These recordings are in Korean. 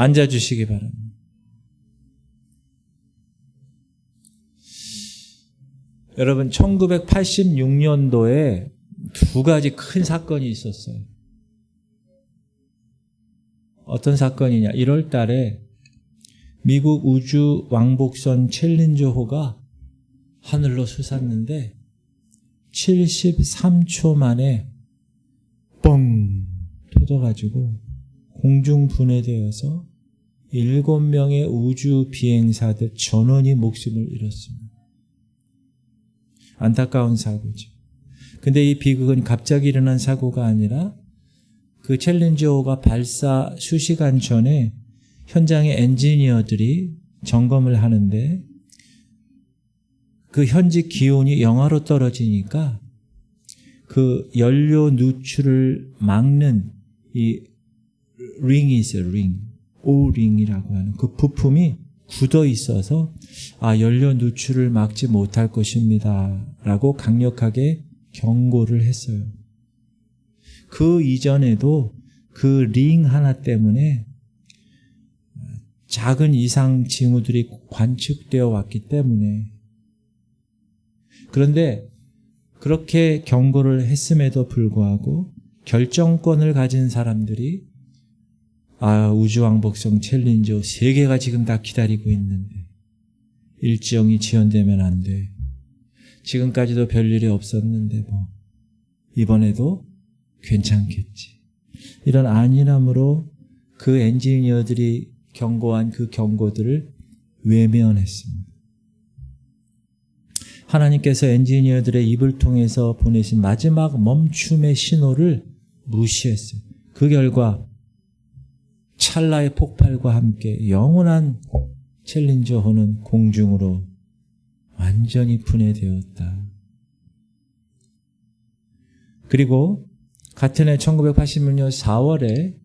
앉아주시기 바랍니다. 여러분, 1986년도에 두 가지 큰 사건이 있었어요. 어떤 사건이냐? 1월 달에 미국 우주 왕복선 챌린저호가 하늘로 솟았는데 73초 만에 뻥 터져가지고 공중 분해되어서 7명의 우주 비행사들 전원이 목숨을 잃었습니다. 안타까운 사고죠. 근데 이 비극은 갑자기 일어난 사고가 아니라 그 챌린저호가 발사 수시간 전에 현장의 엔지니어들이 점검을 하는데 그 현지 기온이 영하로 떨어지니까 그 연료 누출을 막는 이 링이 있어요. 오링이라고 하는 그 부품이 굳어 있어서 연료 누출을 막지 못할 것입니다 라고 강력하게 경고를 했어요. 그 이전에도 그 링 하나 때문에 작은 이상 징후들이 관측되어 왔기 때문에, 그런데 그렇게 경고를 했음에도 불구하고 결정권을 가진 사람들이 우주왕복선 챌린저 3개가 지금 다 기다리고 있는데 일정이 지연되면 안 돼. 지금까지도 별일이 없었는데 이번에도 괜찮겠지. 이런 안일함으로 그 엔지니어들이 경고한 그 경고들을 외면했습니다. 하나님께서 엔지니어들의 입을 통해서 보내신 마지막 멈춤의 신호를 무시했어요. 그 결과 찰나의 폭발과 함께 영원한 챌린저호는 공중으로 완전히 분해되었다. 그리고 같은 해 1986년 4월에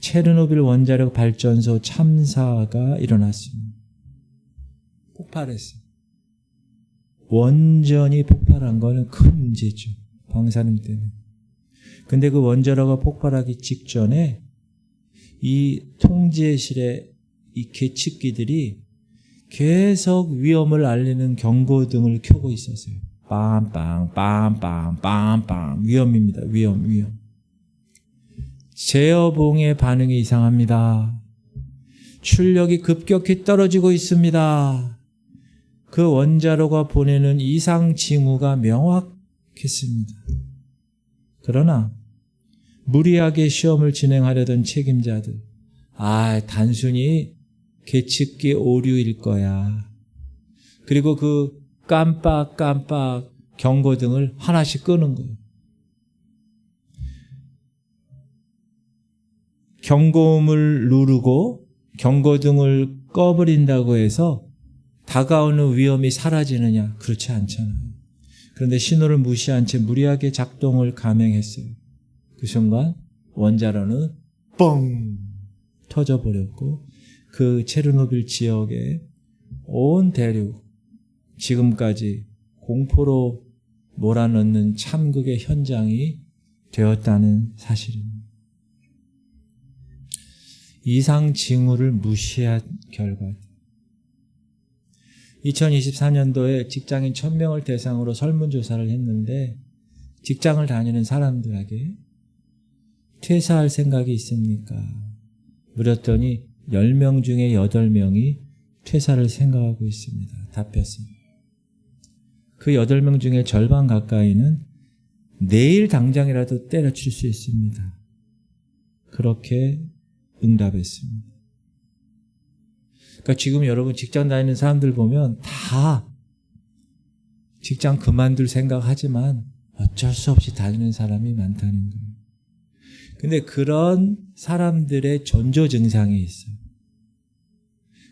체르노빌 원자력 발전소 참사가 일어났습니다. 폭발했어요. 원전이 폭발한 거는 큰 문제죠. 방사능 때문에. 근데 그 원자로가 폭발하기 직전에 이 통제실의 이 계측기들이 계속 위험을 알리는 경고등을 켜고 있었어요. 빰빰 빰빰 빰빰 위험입니다. 위험. 제어봉의 반응이 이상합니다. 출력이 급격히 떨어지고 있습니다. 그 원자로가 보내는 이상 징후가 명확했습니다. 그러나 무리하게 시험을 진행하려던 책임자들, 단순히 계측기 오류일 거야. 그리고 그 깜빡 경고등을 하나씩 끄는 거예요. 경고음을 누르고 경고등을 꺼버린다고 해서 다가오는 위험이 사라지느냐? 그렇지 않잖아요. 그런데 신호를 무시한 채 무리하게 작동을 감행했어요. 그 순간 원자로는 뻥 터져버렸고 그 체르노빌 지역의 온 대륙, 지금까지 공포로 몰아넣는 참극의 현장이 되었다는 사실입니다. 이상 징후를 무시한 결과 2024년도에 직장인 1000명을 대상으로 설문조사를 했는데 직장을 다니는 사람들에게 퇴사할 생각이 있습니까? 물었더니 10명 중에 8명이 퇴사를 생각하고 있습니다. 답했습니다. 그 8명 중에 절반 가까이는 내일 당장이라도 때려칠 수 있습니다. 그렇게 응답했습니다. 그러니까 지금 여러분 직장 다니는 사람들 보면 다 직장 그만둘 생각하지만 어쩔 수 없이 다니는 사람이 많다는 거예요. 근데 그런 사람들의 전조 증상이 있어요.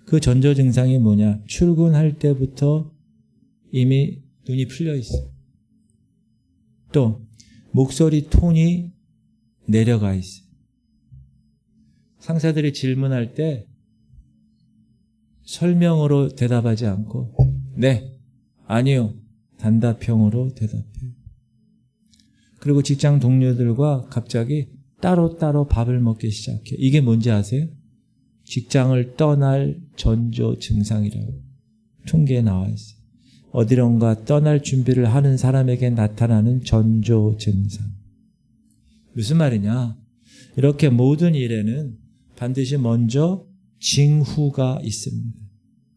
그 전조 증상이 뭐냐? 출근할 때부터 이미 눈이 풀려 있어요. 또 목소리 톤이 내려가 있어요. 상사들이 질문할 때 설명으로 대답하지 않고 네, 아니요, 단답형으로 대답해요. 그리고 직장 동료들과 갑자기 따로따로 밥을 먹기 시작해요. 이게 뭔지 아세요? 직장을 떠날 전조 증상이라고 통계에 나와 있어요. 어디론가 떠날 준비를 하는 사람에게 나타나는 전조 증상. 무슨 말이냐? 이렇게 모든 일에는 반드시 먼저 징후가 있습니다.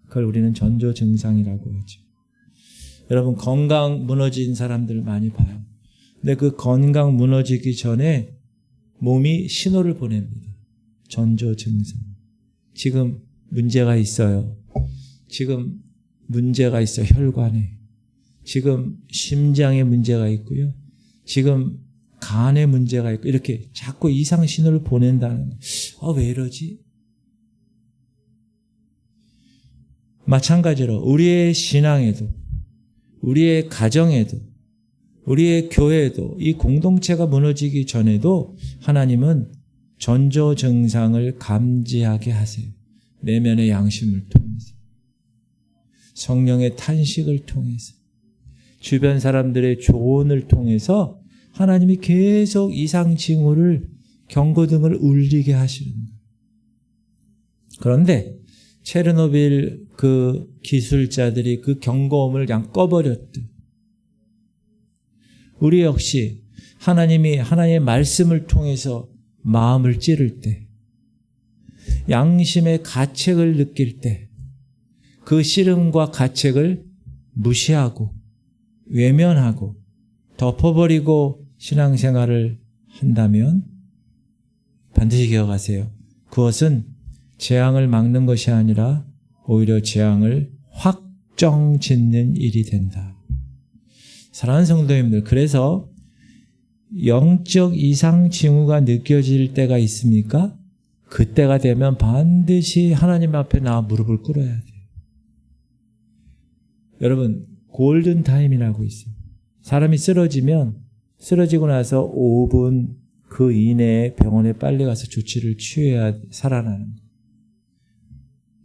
그걸 우리는 전조 증상이라고 하죠. 여러분 건강 무너진 사람들 많이 봐요. 근데 그 건강 무너지기 전에 몸이 신호를 보냅니다. 전조 증상. 지금 문제가 있어요. 지금 문제가 있어 혈관에. 지금 심장에 문제가 있고요. 지금 간에 문제가 있고 이렇게 자꾸 이상 신호를 보낸다는 거예요. 왜 이러지? 마찬가지로 우리의 신앙에도 우리의 가정에도 우리의 교회에도 이 공동체가 무너지기 전에도 하나님은 전조 증상을 감지하게 하세요. 내면의 양심을 통해서 성령의 탄식을 통해서 주변 사람들의 조언을 통해서 하나님이 계속 이상 징후를 경고등을 울리게 하시는 거예요. 그런데 체르노빌 그 기술자들이 그 경고음을 그냥 꺼버렸듯 우리 역시 하나님이 하나님의 말씀을 통해서 마음을 찌를 때 양심의 가책을 느낄 때 그 씨름과 가책을 무시하고 외면하고 덮어버리고 신앙생활을 한다면 반드시 기억하세요. 그것은 재앙을 막는 것이 아니라 오히려 재앙을 확정짓는 일이 된다. 사랑하는 성도님들, 그래서 영적 이상 징후가 느껴질 때가 있습니까? 그때가 되면 반드시 하나님 앞에 나와 무릎을 꿇어야 돼요. 여러분, 골든 타임이라고 있어요. 사람이 쓰러지고 나서 5분 그 이내에 병원에 빨리 가서 조치를 취해야 살아나는 거예요.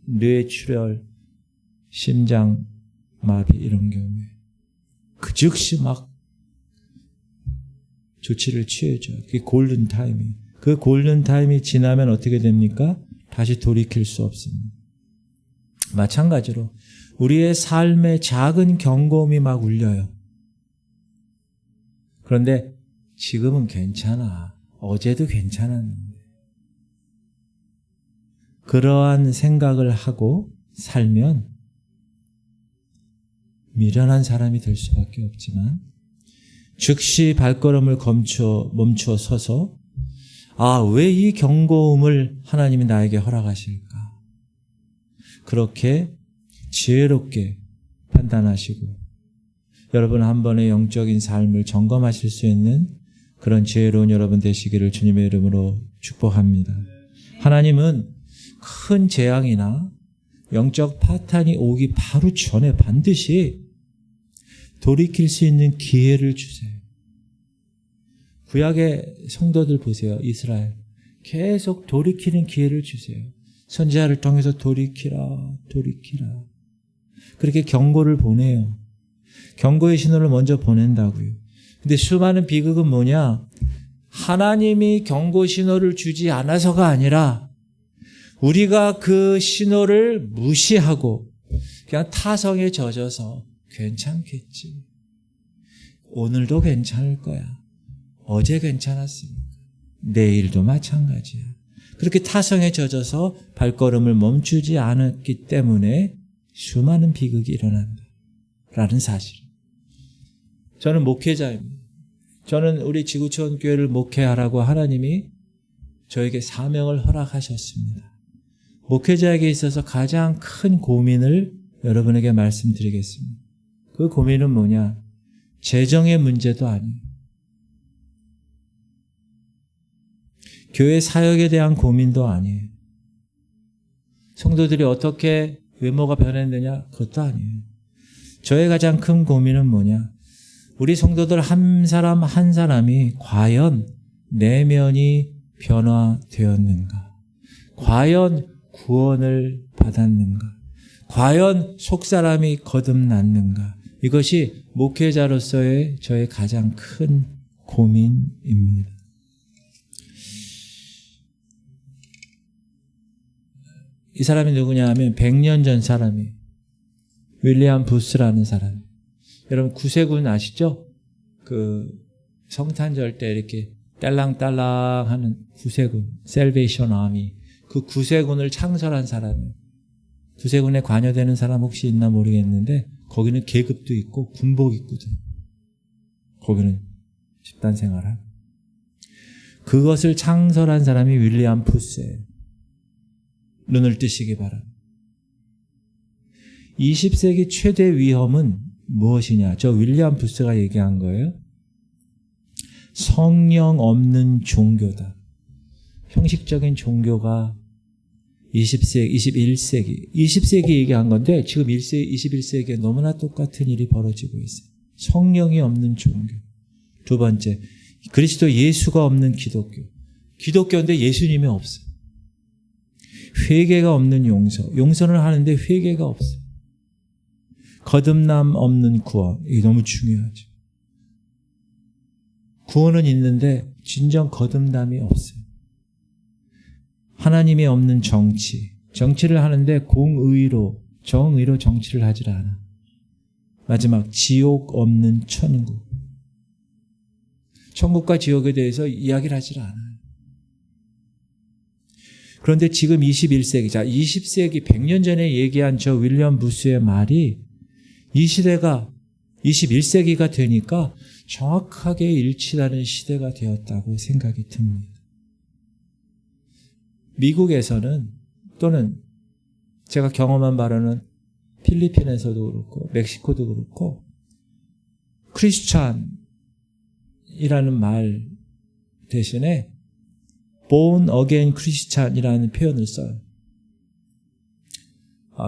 뇌출혈, 심장 마비 이런 경우에 그 즉시 막 조치를 취해줘요. 그게 골든 타임이에요. 그 골든 타임이 지나면 어떻게 됩니까? 다시 돌이킬 수 없습니다. 마찬가지로 우리의 삶의 작은 경고음이 막 울려요. 그런데 지금은 괜찮아. 어제도 괜찮았는데. 그러한 생각을 하고 살면 미련한 사람이 될 수밖에 없지만 즉시 발걸음을 멈추어 서서 왜 이 경고음을 하나님이 나에게 허락하실까? 그렇게 지혜롭게 판단하시고 여러분 한 번의 영적인 삶을 점검하실 수 있는 그런 지혜로운 여러분 되시기를 주님의 이름으로 축복합니다. 하나님은 큰 재앙이나 영적 파탄이 오기 바로 전에 반드시 돌이킬 수 있는 기회를 주세요. 구약의 성도들 보세요. 이스라엘. 계속 돌이키는 기회를 주세요. 선지자를 통해서 돌이키라. 그렇게 경고를 보내요. 경고의 신호를 먼저 보낸다고요. 근데 수많은 비극은 뭐냐? 하나님이 경고 신호를 주지 않아서가 아니라 우리가 그 신호를 무시하고 그냥 타성에 젖어서 괜찮겠지. 오늘도 괜찮을 거야. 어제 괜찮았으니까. 내일도 마찬가지야. 그렇게 타성에 젖어서 발걸음을 멈추지 않았기 때문에 수많은 비극이 일어난다. 라는 사실. 저는 목회자입니다. 저는 우리 지구촌 교회를 목회하라고 하나님이 저에게 사명을 허락하셨습니다. 목회자에게 있어서 가장 큰 고민을 여러분에게 말씀드리겠습니다. 그 고민은 뭐냐? 재정의 문제도 아니에요. 교회 사역에 대한 고민도 아니에요. 성도들이 어떻게 외모가 변했느냐? 그것도 아니에요. 저의 가장 큰 고민은 뭐냐? 우리 성도들 한 사람 한 사람이 과연 내면이 변화되었는가? 과연 구원을 받았는가? 과연 속사람이 거듭났는가? 이것이 목회자로서의 저의 가장 큰 고민입니다. 이 사람이 누구냐 하면 100년 전 사람이 윌리엄 부스라는 사람. 여러분 구세군 아시죠? 그 성탄절 때 이렇게 딸랑딸랑 하는 구세군, 셀베이션 아미. 그 구세군을 창설한 사람이에요. 구세군에 관여되는 사람 혹시 있나 모르겠는데 거기는 계급도 있고 군복 입고도 거기는 집단 생활을. 그것을 창설한 사람이 윌리엄 부스예요. 눈을 뜨시기 바랍니다. 20세기 최대 위험은 무엇이냐? 저 윌리엄 부스가 얘기한 거예요. 성령 없는 종교다. 형식적인 종교가 20세기, 21세기, 20세기 얘기한 건데 지금 21세기에 너무나 똑같은 일이 벌어지고 있어요. 성령이 없는 종교. 두 번째, 그리스도 예수가 없는 기독교. 기독교인데 예수님이 없어요. 회개가 없는 용서. 용서를 하는데 회개가 없어요. 거듭남 없는 구원. 이게 너무 중요하죠. 구원은 있는데 진정 거듭남이 없어요. 하나님이 없는 정치. 정치를 하는데 공의로, 정의로 정치를 하질 않아. 마지막, 지옥 없는 천국. 천국과 지옥에 대해서 이야기를 하질 않아요. 그런데 지금 21세기, 자, 20세기 100년 전에 얘기한 저 윌리엄 부스의 말이 이 시대가 21세기가 되니까 정확하게 일치하는 시대가 되었다고 생각이 듭니다. 미국에서는 또는 제가 경험한 바로는 필리핀에서도 그렇고 멕시코도 그렇고 크리스찬이라는 말 대신에 born again 크리스찬이라는 표현을 써요.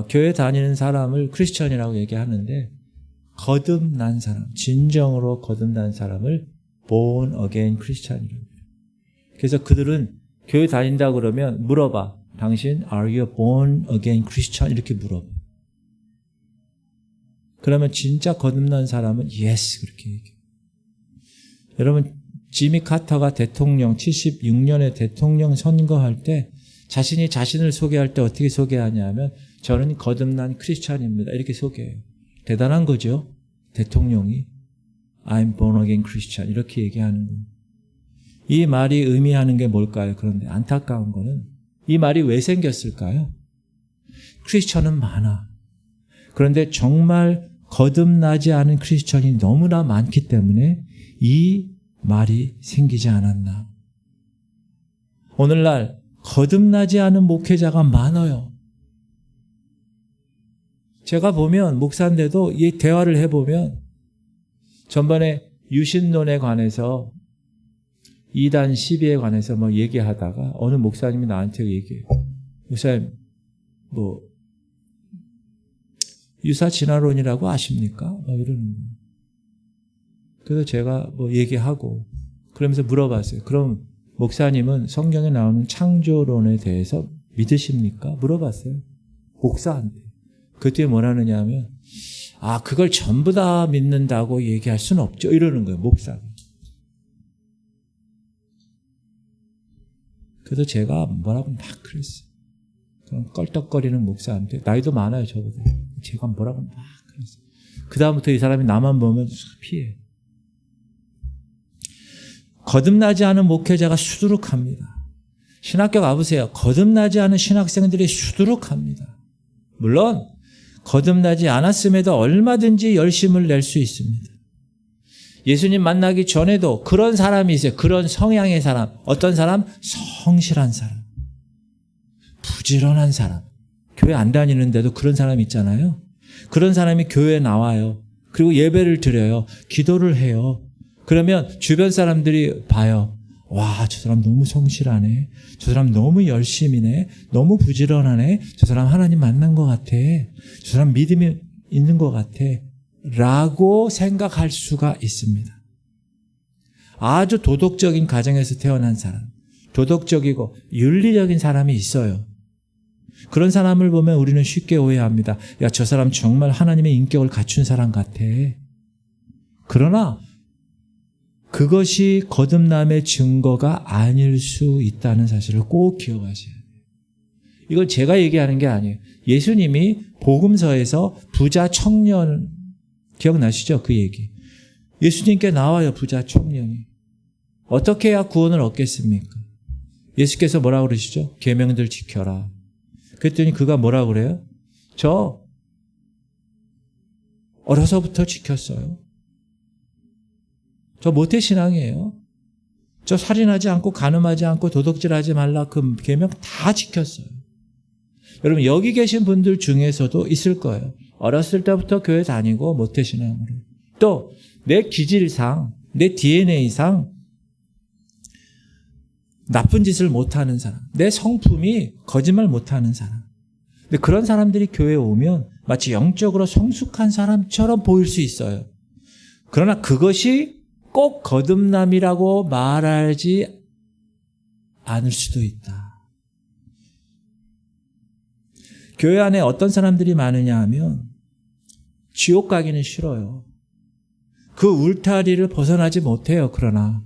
교회 다니는 사람을 크리스찬이라고 얘기하는데 거듭난 사람, 진정으로 거듭난 사람을 born again 크리스찬이라고 해요. 그래서 그들은 교회 다닌다 그러면 물어봐. 당신 are you born again Christian? 이렇게 물어봐. 그러면 진짜 거듭난 사람은 yes 그렇게 얘기해요. 여러분 지미 카터가 대통령 76년에 대통령 선거할 때 자신이 자신을 소개할 때 어떻게 소개하냐면 저는 거듭난 크리스찬입니다. 이렇게 소개해요. 대단한 거죠. 대통령이 I'm born again Christian 이렇게 얘기하는 거예요. 이 말이 의미하는 게 뭘까요? 그런데 안타까운 거는 이 말이 왜 생겼을까요? 크리스천은 많아. 그런데 정말 거듭나지 않은 크리스천이 너무나 많기 때문에 이 말이 생기지 않았나. 오늘날 거듭나지 않은 목회자가 많아요. 제가 보면 목사인데도 이 대화를 해보면 전번에 유신론에 관해서 2단 시비에 관해서 뭐 얘기하다가 어느 목사님이 나한테 얘기해요. 목사님, 뭐 유사 진화론이라고 아십니까? 막 이러는 거예요. 그래서 제가 뭐 얘기하고 그러면서 물어봤어요. 그럼 목사님은 성경에 나오는 창조론에 대해서 믿으십니까? 물어봤어요. 목사한테. 그때 뭐라느냐 하면 그걸 전부 다 믿는다고 얘기할 수는 없죠. 이러는 거예요. 목사가. 그래서 제가 뭐라고 막 그랬어요. 그럼 껄떡거리는 목사한테 나이도 많아요. 저보다. 제가 뭐라고 막 그랬어요. 그 다음부터 이 사람이 나만 보면 피해. 거듭나지 않은 목회자가 수두룩합니다. 신학교 가보세요. 거듭나지 않은 신학생들이 수두룩합니다. 물론 거듭나지 않았음에도 얼마든지 열심을 낼 수 있습니다. 예수님 만나기 전에도 그런 사람이 있어요. 그런 성향의 사람. 어떤 사람? 성실한 사람. 부지런한 사람. 교회 안 다니는데도 그런 사람 있잖아요. 그런 사람이 교회에 나와요. 그리고 예배를 드려요. 기도를 해요. 그러면 주변 사람들이 봐요. 와, 저 사람 너무 성실하네. 저 사람 너무 열심히네. 너무 부지런하네. 저 사람 하나님 만난 것 같아. 저 사람 믿음이 있는 것 같아. 라고 생각할 수가 있습니다. 아주 도덕적인 가정에서 태어난 사람, 도덕적이고 윤리적인 사람이 있어요. 그런 사람을 보면 우리는 쉽게 오해합니다. 야, 저 사람 정말 하나님의 인격을 갖춘 사람 같아. 그러나 그것이 거듭남의 증거가 아닐 수 있다는 사실을 꼭 기억하셔야 돼요. 이건 제가 얘기하는 게 아니에요. 예수님이 복음서에서 부자 청년 기억나시죠? 그 얘기. 예수님께 나와요. 부자 청년이. 어떻게 해야 구원을 얻겠습니까? 예수께서 뭐라고 그러시죠? 계명들 지켜라. 그랬더니 그가 뭐라고 그래요? 저 어려서부터 지켰어요. 저 모태신앙이에요. 저 살인하지 않고 간음하지 않고 도둑질하지 말라 그 계명 다 지켰어요. 여러분 여기 계신 분들 중에서도 있을 거예요. 어렸을 때부터 교회 다니고 모태신앙으로. 또 내 기질상, 내 DNA상 나쁜 짓을 못하는 사람. 내 성품이 거짓말 못하는 사람. 근데 그런 사람들이 교회에 오면 마치 영적으로 성숙한 사람처럼 보일 수 있어요. 그러나 그것이 꼭 거듭남이라고 말하지 않을 수도 있다. 교회 안에 어떤 사람들이 많으냐 하면 지옥 가기는 싫어요. 그 울타리를 벗어나지 못해요. 그러나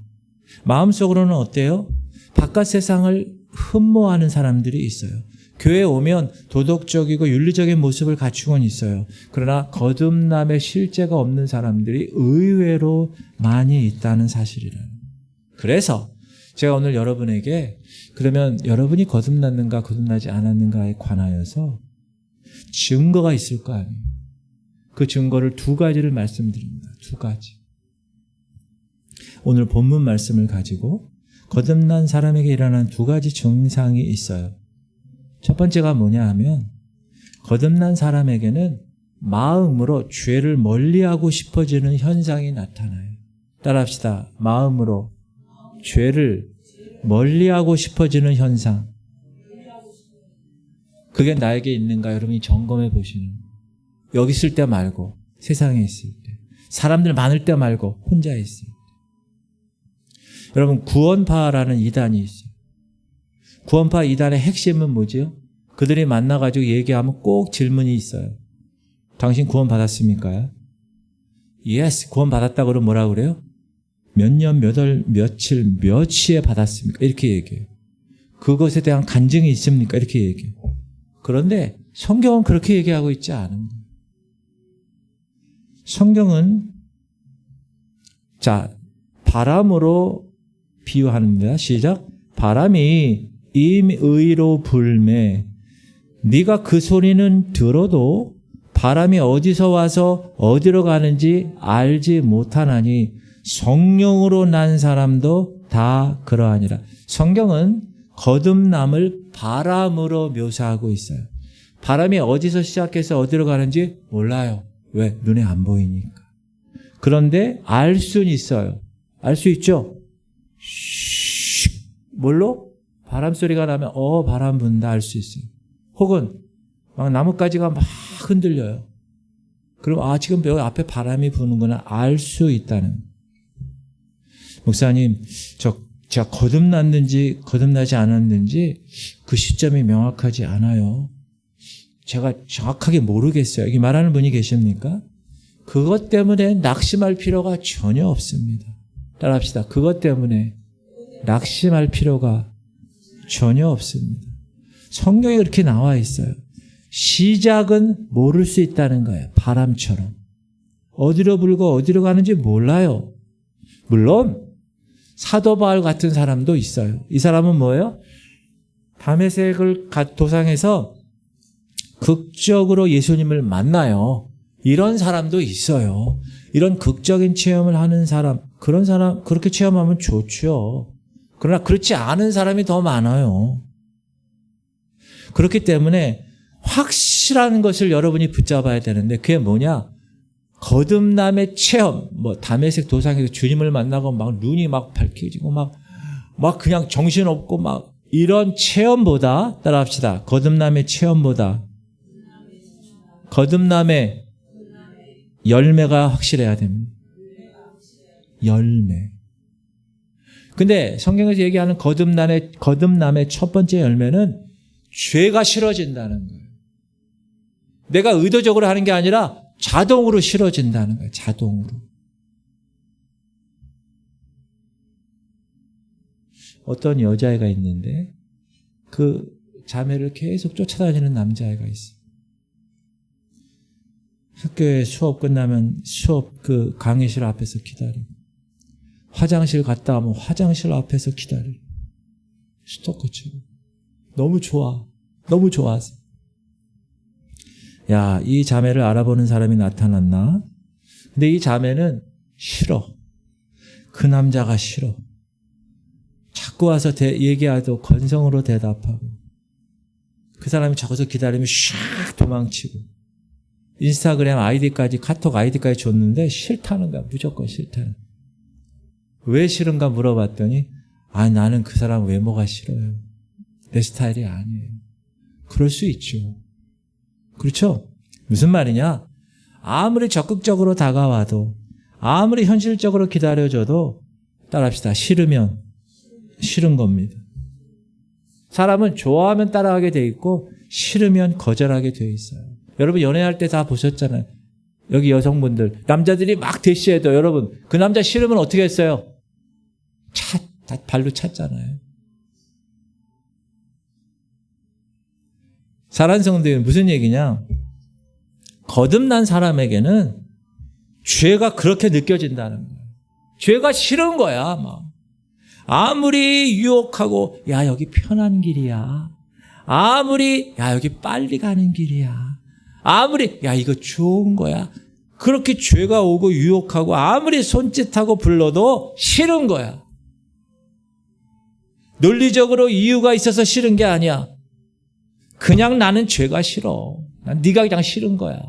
마음속으로는 어때요? 바깥 세상을 흠모하는 사람들이 있어요. 교회에 오면 도덕적이고 윤리적인 모습을 갖추고는 있어요. 그러나 거듭남의 실제가 없는 사람들이 의외로 많이 있다는 사실이라는. 그래서 제가 오늘 여러분에게 그러면 여러분이 거듭났는가 거듭나지 않았는가에 관하여서 증거가 있을 거 아니에요. 그 증거를 두 가지를 말씀드립니다. 두 가지. 오늘 본문 말씀을 가지고 거듭난 사람에게 일어난 두 가지 증상이 있어요. 첫 번째가 뭐냐 하면 거듭난 사람에게는 마음으로 죄를 멀리하고 싶어지는 현상이 나타나요. 따라합시다. 마음으로 죄를 멀리하고 싶어지는 현상. 그게 나에게 있는가 여러분이 점검해 보시는 거예요. 여기 있을 때 말고 세상에 있을 때. 사람들 많을 때 말고 혼자 있을 때. 여러분 구원파라는 이단이 있어요. 구원파 이단의 핵심은 뭐지요? 그들이 만나가지고 얘기하면 꼭 질문이 있어요. 당신 구원 받았습니까? Yes, 구원 받았다 그러면 뭐라고 그래요? 몇 년, 몇 월, 며칠, 몇 시에 받았습니까? 이렇게 얘기해요. 그것에 대한 간증이 있습니까? 이렇게 얘기해요. 그런데 성경은 그렇게 얘기하고 있지 않은 거예요. 성경은 자 바람으로 비유합니다. 시작. 바람이 임의로 불매 네가 그 소리는 들어도 바람이 어디서 와서 어디로 가는지 알지 못하나니 성령으로 난 사람도 다 그러하니라. 성경은 거듭남을 바람으로 묘사하고 있어요. 바람이 어디서 시작해서 어디로 가는지 몰라요. 왜? 눈에 안 보이니까. 그런데 알 수는 있어요. 알 수 있죠? 뭘로? 바람 소리가 나면 바람 분다 알 수 있어요. 혹은 막 나뭇가지가 막 흔들려요. 그럼 지금 여기 앞에 바람이 부는구나 알 수 있다는. 목사님, 제가 거듭났는지 거듭나지 않았는지 그 시점이 명확하지 않아요. 제가 정확하게 모르겠어요. 여기 말하는 분이 계십니까? 그것 때문에 낙심할 필요가 전혀 없습니다. 따라합시다. 그것 때문에 낙심할 필요가 전혀 없습니다. 성경에 그렇게 나와 있어요. 시작은 모를 수 있다는 거예요. 바람처럼. 어디로 불고 어디로 가는지 몰라요. 물론 사도 바울 같은 사람도 있어요. 이 사람은 뭐예요? 다메섹을 도상에서 극적으로 예수님을 만나요. 이런 사람도 있어요. 이런 극적인 체험을 하는 사람, 그런 사람 그렇게 체험하면 좋죠. 그러나 그렇지 않은 사람이 더 많아요. 그렇기 때문에 확실한 것을 여러분이 붙잡아야 되는데 그게 뭐냐? 거듭남의 체험, 다메섹 도상에서 주님을 만나고 막 눈이 막 밝혀지고 막 그냥 정신없고 막 이런 체험보다 따라합시다. 거듭남의 체험보다 거듭남의 열매가 확실해야 됩니다. 열매. 근데 성경에서 얘기하는 거듭남의 첫 번째 열매는 죄가 싫어진다는 거예요. 내가 의도적으로 하는 게 아니라 자동으로 싫어진다는 거예요. 자동으로. 어떤 여자애가 있는데 그 자매를 계속 쫓아다니는 남자애가 있어. 학교에 수업 끝나면 수업 그 강의실 앞에서 기다리고, 화장실 갔다 오면 화장실 앞에서 기다리고, 스토커처럼. 너무 좋아. 너무 좋아서. 야, 이 자매를 알아보는 사람이 나타났나? 근데 이 자매는 싫어. 그 남자가 싫어. 자꾸 와서 얘기해도 건성으로 대답하고, 그 사람이 저기서 기다리면 샥 도망치고, 인스타그램 아이디까지, 카톡 아이디까지 줬는데 싫다는 거야. 무조건 싫다는 거야. 왜 싫은가 물어봤더니, 나는 그 사람 외모가 싫어요. 내 스타일이 아니에요. 그럴 수 있죠. 그렇죠? 무슨 말이냐? 아무리 적극적으로 다가와도, 아무리 현실적으로 기다려줘도, 따라합시다. 싫으면 싫은 겁니다. 사람은 좋아하면 따라하게 돼 있고 싫으면 거절하게 돼 있어요. 여러분 연애할 때 다 보셨잖아요. 여기 여성분들, 남자들이 막 대시해도 여러분 그 남자 싫으면 어떻게 했어요? 다 발로 찼잖아요. 사랑하는 성도님, 무슨 얘기냐? 거듭난 사람에게는 죄가 그렇게 느껴진다는 거예요. 죄가 싫은 거야. 막. 아무리 유혹하고 야 여기 편한 길이야. 아무리 야 여기 빨리 가는 길이야. 아무리 야 이거 좋은 거야. 그렇게 죄가 오고 유혹하고 아무리 손짓하고 불러도 싫은 거야. 논리적으로 이유가 있어서 싫은 게 아니야. 그냥 나는 죄가 싫어. 난 네가 그냥 싫은 거야.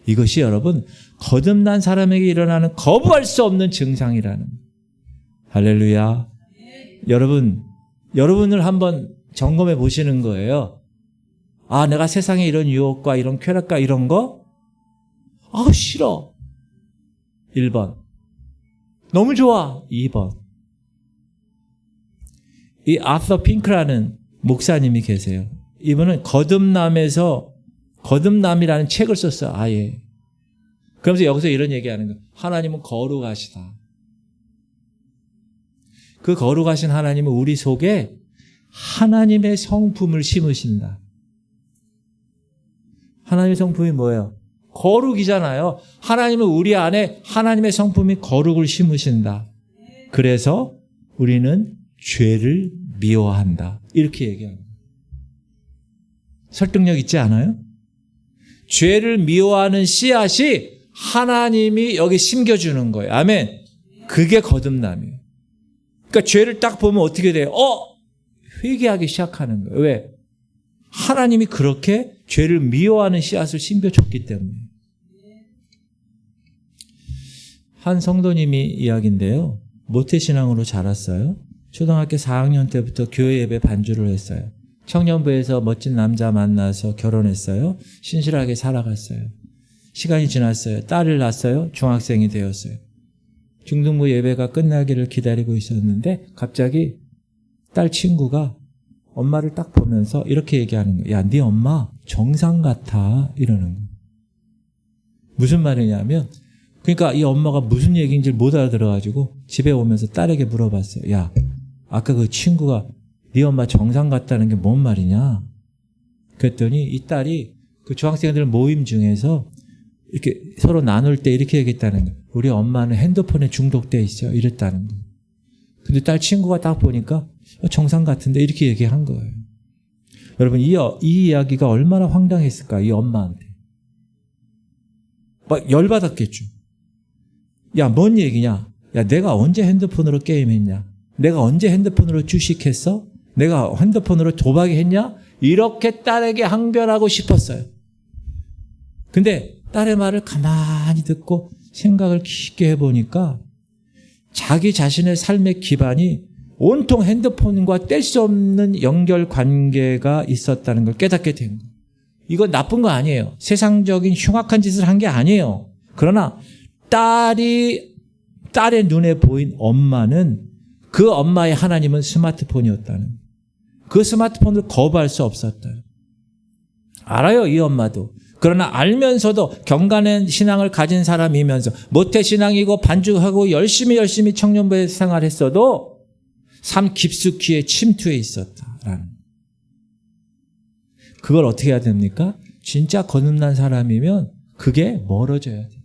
이것이 여러분 거듭난 사람에게 일어나는 거부할 수 없는 증상이라는 거예요. 할렐루야. 여러분을 한번 점검해 보시는 거예요. 내가 세상에 이런 유혹과 이런 쾌락과 이런 거? 싫어. 1번. 너무 좋아. 2번. 이 아서 핑크라는 목사님이 계세요. 이분은 거듭남이라는 책을 썼어요. 아예. 그러면서 여기서 이런 얘기하는 거예요. 하나님은 거룩하시다. 그 거룩하신 하나님은 우리 속에 하나님의 성품을 심으신다. 하나님의 성품이 뭐예요? 거룩이잖아요. 하나님은 우리 안에 하나님의 성품이 거룩을 심으신다. 그래서 우리는 죄를 미워한다. 이렇게 얘기합니다. 설득력 있지 않아요? 죄를 미워하는 씨앗이 하나님이 여기 심겨주는 거예요. 아멘. 그게 거듭남이에요. 그러니까 죄를 딱 보면 어떻게 돼요? 회개하기 시작하는 거예요. 왜? 하나님이 그렇게 죄를 미워하는 씨앗을 심겨줬기 때문에. 한 성도님이 이야기인데요. 모태신앙으로 자랐어요. 초등학교 4학년 때부터 교회 예배 반주를 했어요. 청년부에서 멋진 남자 만나서 결혼했어요. 신실하게 살아갔어요. 시간이 지났어요. 딸을 낳았어요. 중학생이 되었어요. 중등부 예배가 끝나기를 기다리고 있었는데 갑자기 딸 친구가 엄마를 딱 보면서 이렇게 얘기하는 거예요. 야, 네 엄마 정상 같아. 이러는 거예요. 무슨 말이냐면 그러니까 이 엄마가 무슨 얘기인지 못 알아들어가지고 집에 오면서 딸에게 물어봤어요. 야, 아까 그 친구가 네 엄마 정상 같다는 게 뭔 말이냐? 그랬더니 이 딸이 그 중학생들 모임 중에서 이렇게 서로 나눌 때 이렇게 얘기했다는 거예요. 우리 엄마는 핸드폰에 중독돼 있어. 이랬다는 거예요. 근데 딸 친구가 딱 보니까 정상 같은데 이렇게 얘기한 거예요. 여러분 이 이야기가 얼마나 황당했을까? 이 엄마한테. 막 열받았겠죠. 야, 뭔 얘기냐? 야, 내가 언제 핸드폰으로 게임했냐? 내가 언제 핸드폰으로 주식했어? 내가 핸드폰으로 도박했냐? 이렇게 딸에게 항변하고 싶었어요. 근데 딸의 말을 가만히 듣고 생각을 깊게 해보니까 자기 자신의 삶의 기반이 온통 핸드폰과 뗄 수 없는 연결 관계가 있었다는 걸 깨닫게 된 거예요. 이건 나쁜 거 아니에요. 세상적인 흉악한 짓을 한 게 아니에요. 그러나 딸의 눈에 보인 엄마는 그 엄마의 하나님은 스마트폰이었다는, 그 스마트폰을 거부할 수 없었다. 알아요, 이 엄마도. 그러나 알면서도 경건한 신앙을 가진 사람이면서 모태신앙이고 반죽하고 열심히 청년부에 생활했어도 삶 깊숙이에 침투해 있었다라는. 그걸 어떻게 해야 됩니까? 진짜 거듭난 사람이면 그게 멀어져야 돼요.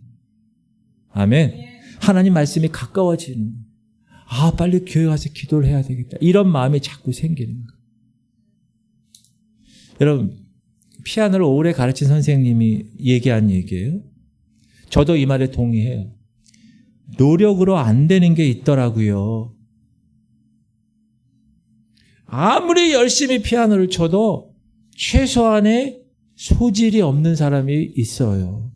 아멘. 하나님 말씀이 가까워지는 거예요. 아, 빨리 교회 가서 기도를 해야 되겠다. 이런 마음이 자꾸 생기는 거예요. 여러분, 피아노를 오래 가르친 선생님이 얘기한 얘기예요. 저도 이 말에 동의해요. 노력으로 안 되는 게 있더라고요. 아무리 열심히 피아노를 쳐도 최소한의 소질이 없는 사람이 있어요.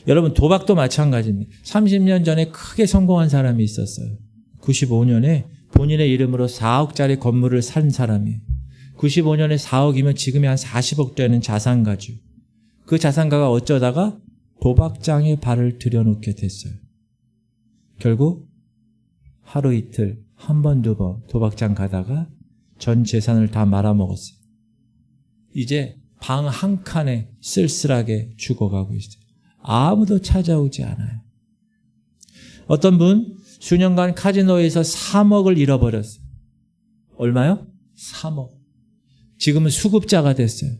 여러분, 도박도 마찬가지입니다. 30년 전에 크게 성공한 사람이 있었어요. 95년에 본인의 이름으로 4억짜리 건물을 산 사람이에요. 95년에 4억이면 지금이 한 40억 되는 자산가죠. 그 자산가가 어쩌다가 도박장에 발을 들여놓게 됐어요. 결국 하루 이틀, 한 번, 두 번 도박장 가다가 전 재산을 다 말아먹었어요. 이제 방 한 칸에 쓸쓸하게 죽어가고 있어요. 아무도 찾아오지 않아요. 어떤 분 수년간 카지노에서 3억을 잃어버렸어요. 얼마요? 3억. 지금은 수급자가 됐어요.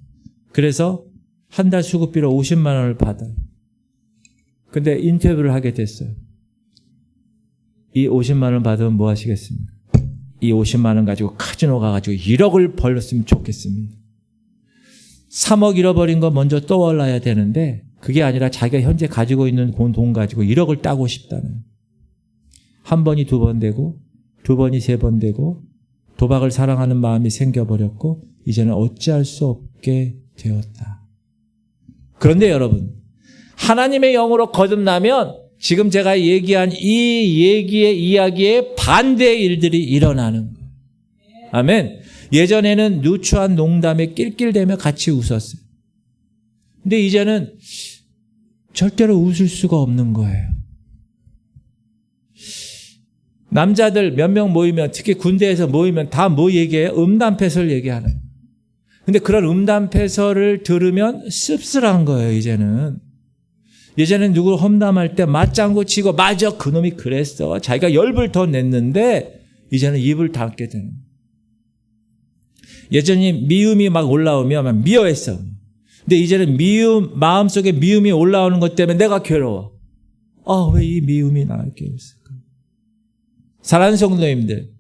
그래서 한 달 수급비로 50만 원을 받아요. 근데 인터뷰를 하게 됐어요. 이 50만 원 받으면 뭐 하시겠습니까? 이 50만 원 가지고 카지노 가가지고 1억을 벌렸으면 좋겠습니다. 3억 잃어버린 거 먼저 떠올라야 되는데 그게 아니라 자기가 현재 가지고 있는 돈 가지고 1억을 따고 싶다는. 한 번이 두 번 되고 두 번이 세 번 되고 도박을 사랑하는 마음이 생겨버렸고 이제는 어찌할 수 없게 되었다. 그런데 여러분, 하나님의 영으로 거듭나면 지금 제가 얘기한 이 이야기의 반대의 일들이 일어나는 거예요. 아멘. 예전에는 누추한 농담에 낄낄대며 같이 웃었어요. 근데 이제는 절대로 웃을 수가 없는 거예요. 남자들 몇 명 모이면, 특히 군대에서 모이면 다 뭐 얘기해요? 음담패설 얘기하는 거예요. 근데 그런 음담패설을 들으면 씁쓸한 거예요, 이제는. 예전엔 누구 험담할 때 맞장구 치고 맞아 그놈이 그랬어. 자기가 열불 더 냈는데 이제는 입을 닫게 되는 거예요. 예전에 미움이 막 올라오면 막 미워했어. 근데 이제는 마음속에 미움이 올라오는 것 때문에 내가 괴로워. 왜 이 미움이 나를 깨웠을까? 사랑하는 성도님들,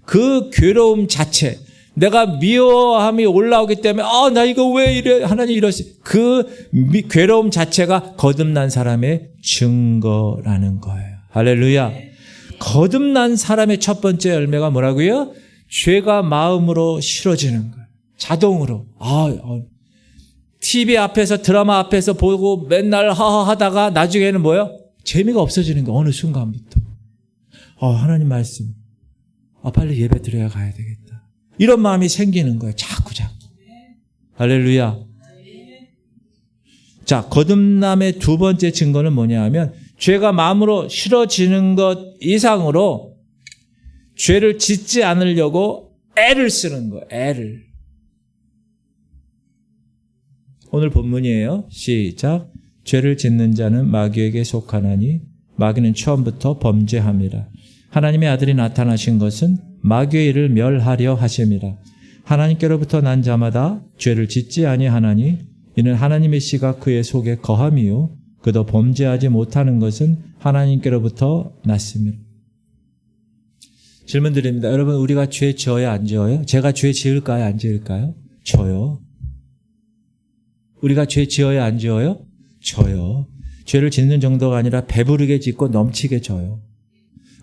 그 괴로움 자체, 내가 미워함이 올라오기 때문에 나 이거 왜 이래 하나님 이러시, 그 괴로움 자체가 거듭난 사람의 증거라는 거예요. 할렐루야. 거듭난 사람의 첫 번째 열매가 뭐라고요? 죄가 마음으로 싫어지는 거예요. 자동으로. TV 앞에서 드라마 앞에서 보고 맨날 하하하다가 나중에는 뭐예요? 재미가 없어지는 거예요. 어느 순간부터. 하나님 말씀. 빨리 예배 드려야 가야 되겠다. 이런 마음이 생기는 거예요. 자꾸. 할렐루야. 자, 거듭남의 두 번째 증거는 뭐냐 하면 죄가 마음으로 싫어지는 것 이상으로 죄를 짓지 않으려고 애를 쓰는 거예요. 애를. 오늘 본문이에요. 시작. 죄를 짓는 자는 마귀에게 속하나니 마귀는 처음부터 범죄함이라. 하나님의 아들이 나타나신 것은 마귀의 일을 멸하려 하심이라. 하나님께로부터 난 자마다 죄를 짓지 아니하나니 이는 하나님의 씨가 그의 속에 거함이요 그도 범죄하지 못하는 것은 하나님께로부터 났습니다. 질문 드립니다. 여러분, 우리가 죄 지어요, 안 지어요? 제가 죄 지을까요, 안 지을까요? 저요. 우리가 죄 지어요, 안 지어요? 저요. 죄를 짓는 정도가 아니라 배부르게 짓고 넘치게 져요.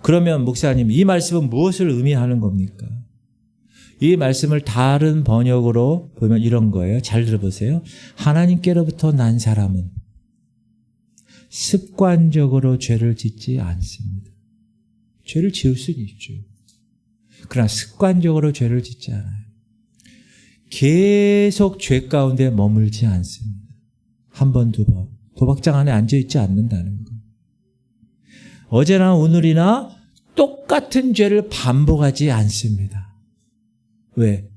그러면 목사님, 이 말씀은 무엇을 의미하는 겁니까? 이 말씀을 다른 번역으로 보면 이런 거예요. 잘 들어보세요. 하나님께로부터 난 사람은 습관적으로 죄를 짓지 않습니다. 죄를 지을 수는 있죠. 그러나 습관적으로 죄를 짓지 않아요. 계속 죄 가운데 머물지 않습니다. 한 번, 두 번. 도박장 안에 앉아있지 않는다는 거. 어제나 오늘이나 똑같은 죄를 반복하지 않습니다. 왜?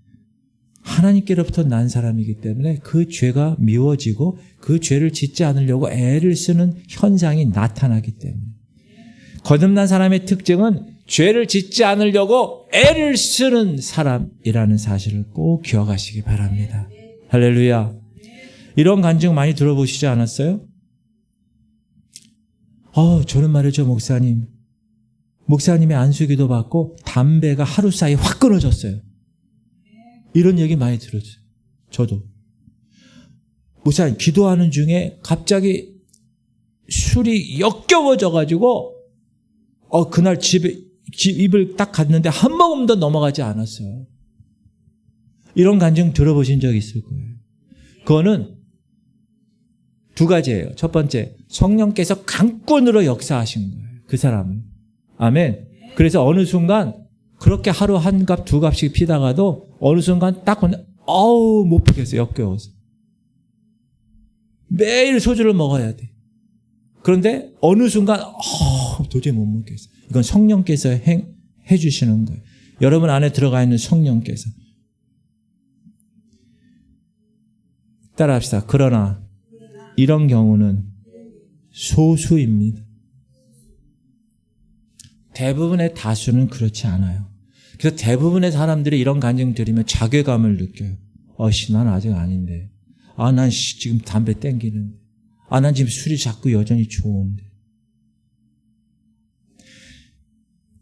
하나님께로부터 난 사람이기 때문에 그 죄가 미워지고 그 죄를 짓지 않으려고 애를 쓰는 현상이 나타나기 때문에. 거듭난 사람의 특징은 죄를 짓지 않으려고 애를 쓰는 사람이라는 사실을 꼭 기억하시기 바랍니다. 할렐루야. 이런 간증 많이 들어보시지 않았어요? 저는 말이죠, 목사님의 안수기도 받고 담배가 하루 사이에 확 끊어졌어요. 이런 얘기 많이 들었어요. 저도. 목사님, 기도하는 중에 갑자기 술이 역겨워져가지고, 그날 입을 딱 갔는데 한 모금도 넘어가지 않았어요. 이런 간증 들어보신 적 있을 거예요. 그거는 두 가지예요. 첫 번째, 성령께서 강권으로 역사하신 거예요. 그 사람은. 아멘. 그래서 어느 순간 그렇게 하루 한 갑, 두 갑씩 피다가도 어느 순간 딱 보면 못 피겠어요. 역겨워서. 매일 소주를 먹어야 돼. 그런데 어느 순간 도저히 못 먹겠어. 이건 성령께서 해주시는 거예요. 여러분 안에 들어가 있는 성령께서. 따라합시다. 그러나 이런 경우는 소수입니다. 대부분의 다수는 그렇지 않아요. 그래서 대부분의 사람들이 이런 간증 들으면 자괴감을 느껴요. 난 아직 아닌데. 난 지금 담배 땡기는데. 난 지금 술이 자꾸 여전히 좋은데.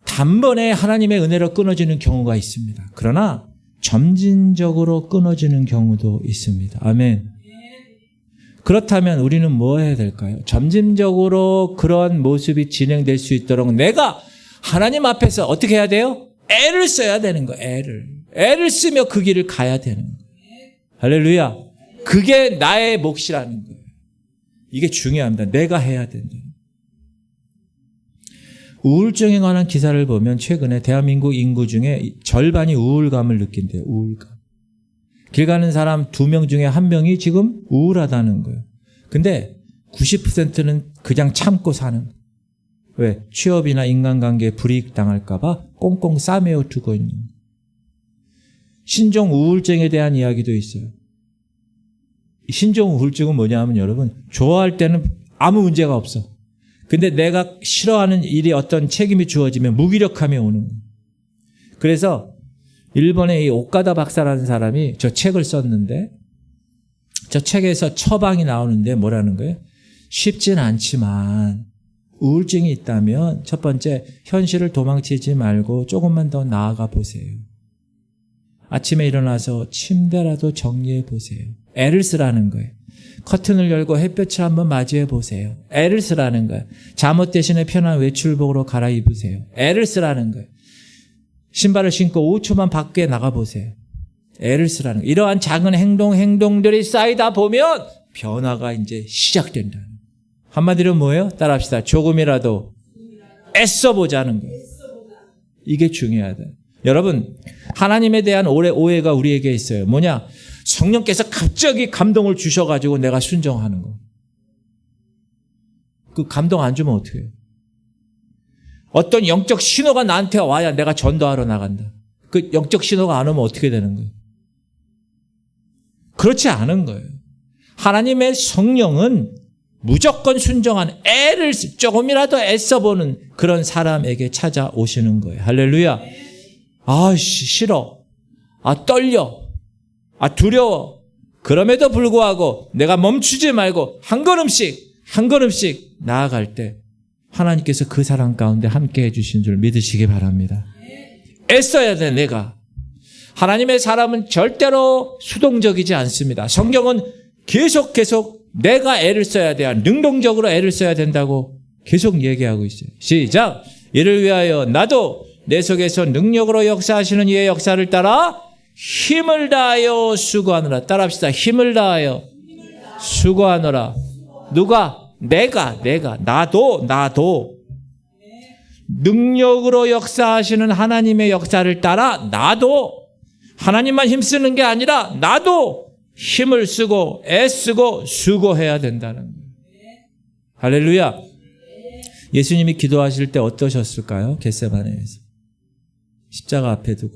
단번에 하나님의 은혜로 끊어지는 경우가 있습니다. 그러나 점진적으로 끊어지는 경우도 있습니다. 아멘. 그렇다면 우리는 뭐 해야 될까요? 점진적으로 그런 모습이 진행될 수 있도록 내가 하나님 앞에서 어떻게 해야 돼요? 애를 써야 되는 거예요. 애를 쓰며 그 길을 가야 되는 거예요. 할렐루야. 그게 나의 몫이라는 거예요. 이게 중요합니다. 내가 해야 된다. 우울증에 관한 기사를 보면 최근에 대한민국 인구 중에 절반이 우울감을 느낀대요. 우울감. 길 가는 사람 2명 중에 1명이 지금 우울하다는 거예요. 근데 90%는 그냥 참고 사는 거예요. 왜? 취업이나 인간관계에 불이익 당할까 봐 꽁꽁 싸매어 두고 있는 거예요. 신종 우울증에 대한 이야기도 있어요. 신종 우울증은 뭐냐면 여러분, 좋아할 때는 아무 문제가 없어. 근데 내가 싫어하는 일이 어떤 책임이 주어지면 무기력함이 오는 거예요. 그래서 일본의 이 오카다 박사라는 사람이 저 책을 썼는데, 저 책에서 처방이 나오는데 뭐라는 거예요? 쉽진 않지만 우울증이 있다면 첫 번째, 현실을 도망치지 말고 조금만 더 나아가 보세요. 아침에 일어나서 침대라도 정리해 보세요. 애를 쓰라는 거예요. 커튼을 열고 햇볕을 한번 맞이해 보세요. 애를 쓰라는 거예요. 잠옷 대신에 편한 외출복으로 갈아입으세요. 애를 쓰라는 거예요. 신발을 신고 5초만 밖에 나가보세요. 애를 쓰라는 거예요. 이러한 작은 행동들이 쌓이다 보면 변화가 이제 시작된다. 한마디로 뭐예요? 따라합시다. 조금이라도 애써보자는 거예요. 이게 중요하다. 여러분, 하나님에 대한 오해가 우리에게 있어요. 뭐냐? 성령께서 갑자기 감동을 주셔가지고 내가 순종하는 거. 그 감동 안 주면 어떻게 해요? 어떤 영적 신호가 나한테 와야 내가 전도하러 나간다. 그 영적 신호가 안 오면 어떻게 되는 거예요? 그렇지 않은 거예요. 하나님의 성령은 무조건 순종한 애를 조금이라도 애써보는 그런 사람에게 찾아오시는 거예요. 할렐루야. 싫어. 떨려. 두려워. 그럼에도 불구하고 내가 멈추지 말고 한 걸음씩 나아갈 때 하나님께서 그 사람 가운데 함께 해주신 줄 믿으시기 바랍니다. 애써야 돼, 내가. 하나님의 사람은 절대로 수동적이지 않습니다. 성경은 계속 내가 애를 써야 돼요. 능동적으로 애를 써야 된다고 계속 얘기하고 있어요. 시작. 이를 위하여 나도 내 속에서 능력으로 역사하시는 이의 역사를 따라 힘을 다하여 수고하노라. 따라합시다. 힘을 다하여 수고하노라. 누가? 내가. 나도. 능력으로 역사하시는 하나님의 역사를 따라 나도 하나님만 힘쓰는 게 아니라 나도 힘을 쓰고 애쓰고 수고해야 된다는 거예요. 할렐루야. 예수님이 기도하실 때 어떠셨을까요? 겟세마네에서. 십자가 앞에 두고.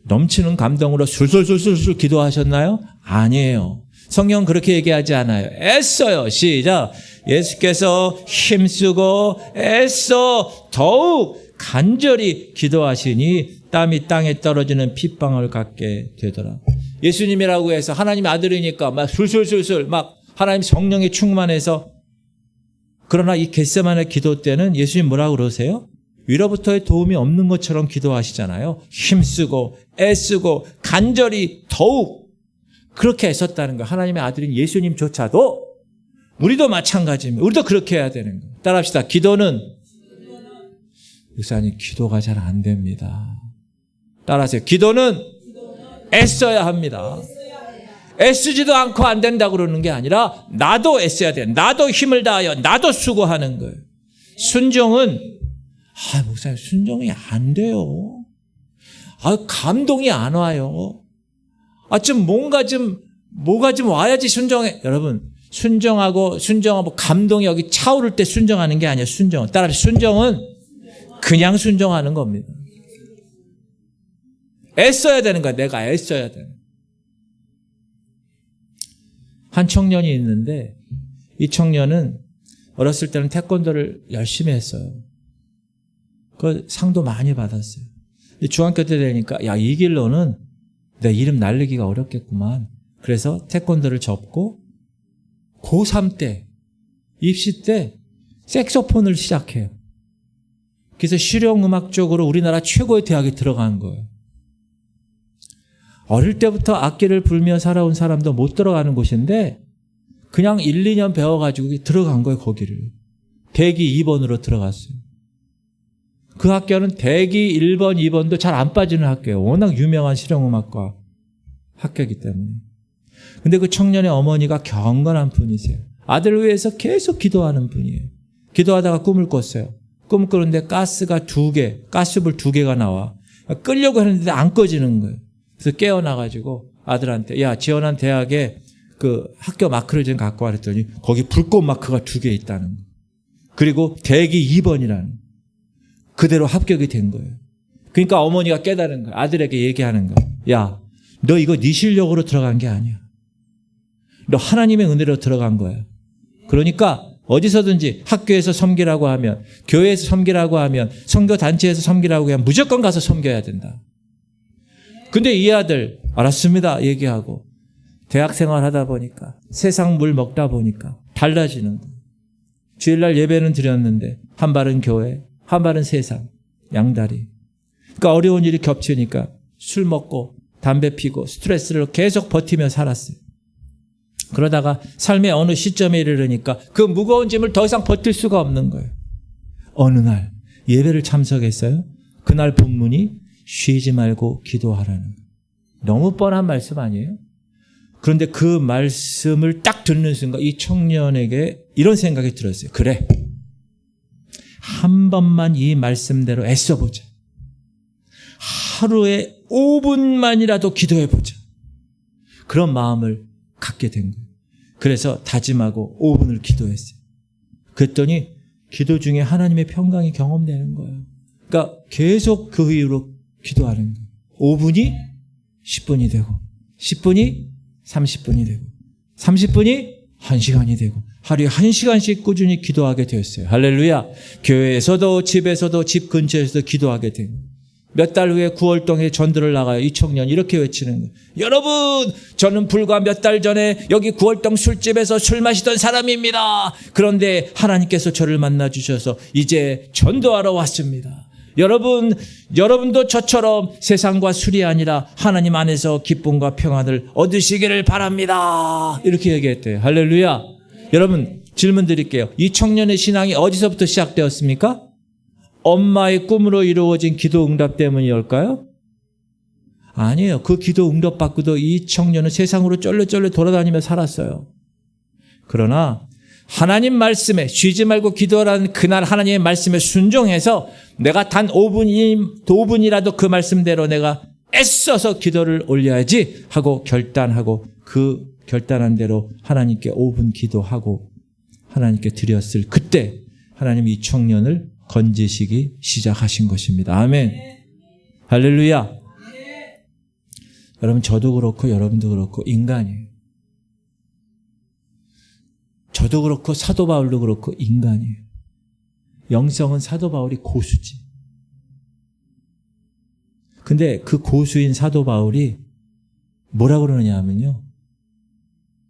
넘치는 감동으로 술술술술 기도하셨나요? 아니에요. 성경은 그렇게 얘기하지 않아요. 애써요. 시작. 예수께서 힘쓰고 애써 더욱 간절히 기도하시니 땀이 땅에 떨어지는 핏방울 같게 되더라. 예수님이라고 해서 하나님 아들이니까 막 술술술술 막 하나님 성령에 충만해서, 그러나 이 겟세마네 기도 때는 예수님 뭐라고 그러세요? 위로부터의 도움이 없는 것처럼 기도하시잖아요. 힘쓰고 애쓰고 간절히 더욱 그렇게 애썼다는 거예요. 하나님의 아들인 예수님조차도, 우리도 마찬가지입니다. 우리도 그렇게 해야 되는 거예요. 따라합시다. 기도는, 목사님 기도가 잘 안 됩니다. 따라하세요. 기도는 애써야 합니다. 애쓰지도 않고 안 된다고 그러는 게 아니라 나도 애써야 돼요. 나도 힘을 다하여 나도 수고하는 거예요. 순종은, 목사님 순종이 안 돼요. 감동이 안 와요. 뭐가 좀 와야지 순종해. 여러분, 순종하고 감동이 여기 차오를 때 순종하는 게 아니에요. 순종은. 따라서 순종은 그냥 순종하는 겁니다. 애써야 되는 거야. 내가 애써야 되는 거야. 한 청년이 있는데, 이 청년은 어렸을 때는 태권도를 열심히 했어요. 그 상도 많이 받았어요. 중학교 때 되니까 이 길로는 내 이름 날리기가 어렵겠구만. 그래서 태권도를 접고 고3 때, 입시 때 색소폰을 시작해요. 그래서 실용음악 쪽으로 우리나라 최고의 대학에 들어간 거예요. 어릴 때부터 악기를 불며 살아온 사람도 못 들어가는 곳인데 그냥 1, 2년 배워가지고 들어간 거예요. 거기를. 대기 2번으로 들어갔어요. 그 학교는 대기 1번, 2번도 잘 안 빠지는 학교예요. 워낙 유명한 실용음악과 학교이기 때문에. 근데 그 청년의 어머니가 경건한 분이세요. 아들을 위해서 계속 기도하는 분이에요. 기도하다가 꿈을 꿨어요. 꿈을 꾸는데 가스불 2개가 나와. 끄려고 했는데 안 꺼지는 거예요. 그래서 깨어나가지고 아들한테, 지원한 대학에 그 학교 마크를 좀 갖고 와 그랬더니 거기 불꽃 마크가 2개 있다는 거예요. 그리고 대기 2번이라는. 그대로 합격이 된 거예요. 그러니까 어머니가 깨달은 거예요. 아들에게 얘기하는 거예요. 너 이거 네 실력으로 들어간 게 아니야. 너 하나님의 은혜로 들어간 거야. 그러니까 어디서든지 학교에서 섬기라고 하면, 교회에서 섬기라고 하면, 선교단체에서 섬기라고 하면 무조건 가서 섬겨야 된다. 근데 이 아들 알았습니다 얘기하고 대학생활 하다 보니까 세상 물 먹다 보니까 달라지는 거예요. 주일날 예배는 드렸는데 한 발은 교회, 한 발은 세상, 양다리. 그러니까 어려운 일이 겹치니까 술 먹고 담배 피고 스트레스를 계속 버티며 살았어요. 그러다가 삶의 어느 시점에 이르르니까 그 무거운 짐을 더 이상 버틸 수가 없는 거예요. 어느 날 예배를 참석했어요. 그날 본문이 쉬지 말고 기도하라는 거예요. 너무 뻔한 말씀 아니에요? 그런데 그 말씀을 딱 듣는 순간 이 청년에게 이런 생각이 들었어요. 그래, 한 번만 이 말씀대로 애써보자. 하루에 5분만이라도 기도해보자. 그런 마음을 갖게 된 거예요. 그래서 다짐하고 5분을 기도했어요. 그랬더니 기도 중에 하나님의 평강이 경험되는 거예요. 그러니까 계속 그 이후로 기도하는 거예요. 5분이 10분이 되고 10분이 30분이 되고 30분이 1시간이 되고 하루에 1시간씩 꾸준히 기도하게 되었어요. 할렐루야. 교회에서도 집에서도 집 근처에서도 기도하게 된 거예요. 몇 달 후에 9월동에 전도를 나가요. 이 청년 이렇게 외치는 거예요. 여러분, 저는 불과 몇 달 전에 여기 9월동 술집에서 술 마시던 사람입니다. 그런데 하나님께서 저를 만나 주셔서 이제 전도하러 왔습니다. 여러분도 저처럼 세상과 술이 아니라 하나님 안에서 기쁨과 평안을 얻으시기를 바랍니다. 이렇게 얘기했대요. 할렐루야. 여러분, 질문 드릴게요. 이 청년의 신앙이 어디서부터 시작되었습니까? 엄마의 꿈으로 이루어진 기도 응답 때문일까요? 아니에요. 그 기도 응답 받고도 이 청년은 세상으로 쫄래쫄래 돌아다니며 살았어요. 그러나 하나님 말씀에 쉬지 말고 기도하라는 그날 하나님의 말씀에 순종해서 내가 단 5분이라도 그 말씀대로 내가 애써서 기도를 올려야지 하고 결단하고 그 결단한 대로 하나님께 5분 기도하고 하나님께 드렸을 그때 하나님이 이 청년을 건지시기 시작하신 것입니다. 아멘. 할렐루야. 여러분, 저도 그렇고 여러분도 그렇고 인간이에요. 저도 그렇고 사도 바울도 그렇고 인간이에요. 영성은 사도 바울이 고수지. 근데 그 고수인 사도 바울이 뭐라고 그러느냐 하면요.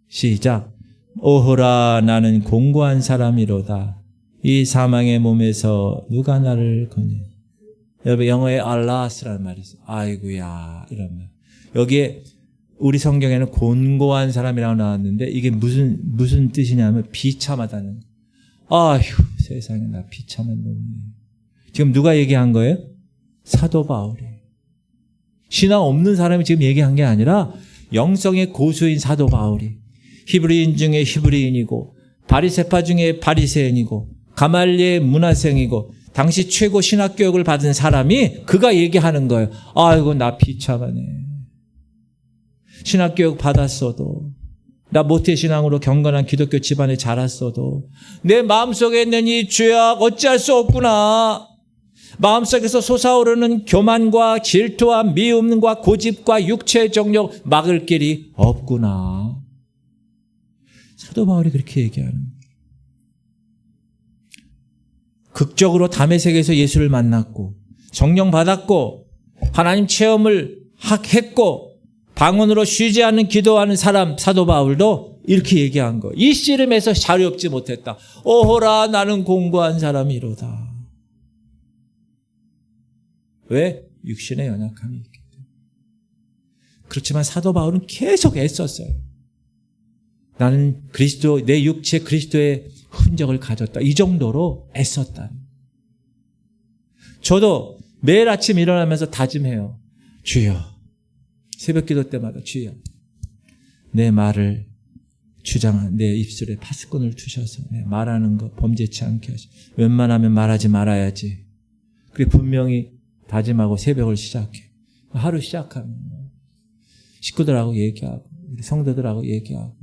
시작. 오호라 나는 공고한 사람이로다. 이 사망의 몸에서 누가 나를 건져. 여러분 영어에 알라스라는 말이 있어요. 아이고야 이러면. 여기에 우리 성경에는 곤고한 사람이라고 나왔는데 이게 무슨 뜻이냐면 비참하다는. 아휴 세상에 나 비참한 놈이네. 지금 누가 얘기한 거예요? 사도 바울이. 신앙 없는 사람이 지금 얘기한 게 아니라 영성의 고수인 사도 바울이. 히브리인 중에 히브리인이고 바리새파 중에 바리새인이고 가말리의 문화생이고 당시 최고 신학교육을 받은 사람이 그가 얘기하는 거예요. 아이고 나 비참하네. 신학교육 받았어도 나 모태신앙으로 경건한 기독교 집안에 자랐어도 내 마음속에 있는 이 죄악 어찌할 수 없구나. 마음속에서 솟아오르는 교만과 질투와 미움과 고집과 육체의 정욕 막을 길이 없구나. 사도 바울이 그렇게 얘기하는 거예요. 극적으로 다메섹에서 예수를 만났고 성령 받았고 하나님 체험을 했고 방언으로 쉬지 않는 기도하는 사람 사도 바울도 이렇게 얘기한 거. 이 씨름에서 자유롭지 못했다. 오호라 나는 공고한 사람이로다. 왜? 육신의 연약함이 있기 때문에. 그렇지만 사도 바울은 계속 애썼어요. 나는 그리스도, 내 육체 그리스도의 흔적을 가졌다. 이 정도로 애썼다. 저도 매일 아침 일어나면서 다짐해요. 주여. 새벽 기도 때마다 주여. 내 말을 주장한 내 입술에 파수꾼을 두셔서 내 말하는 거 범죄치 않게 하시고 웬만하면 말하지 말아야지. 그리고 분명히 다짐하고 새벽을 시작해. 하루 시작하면 식구들하고 얘기하고 성도들하고 얘기하고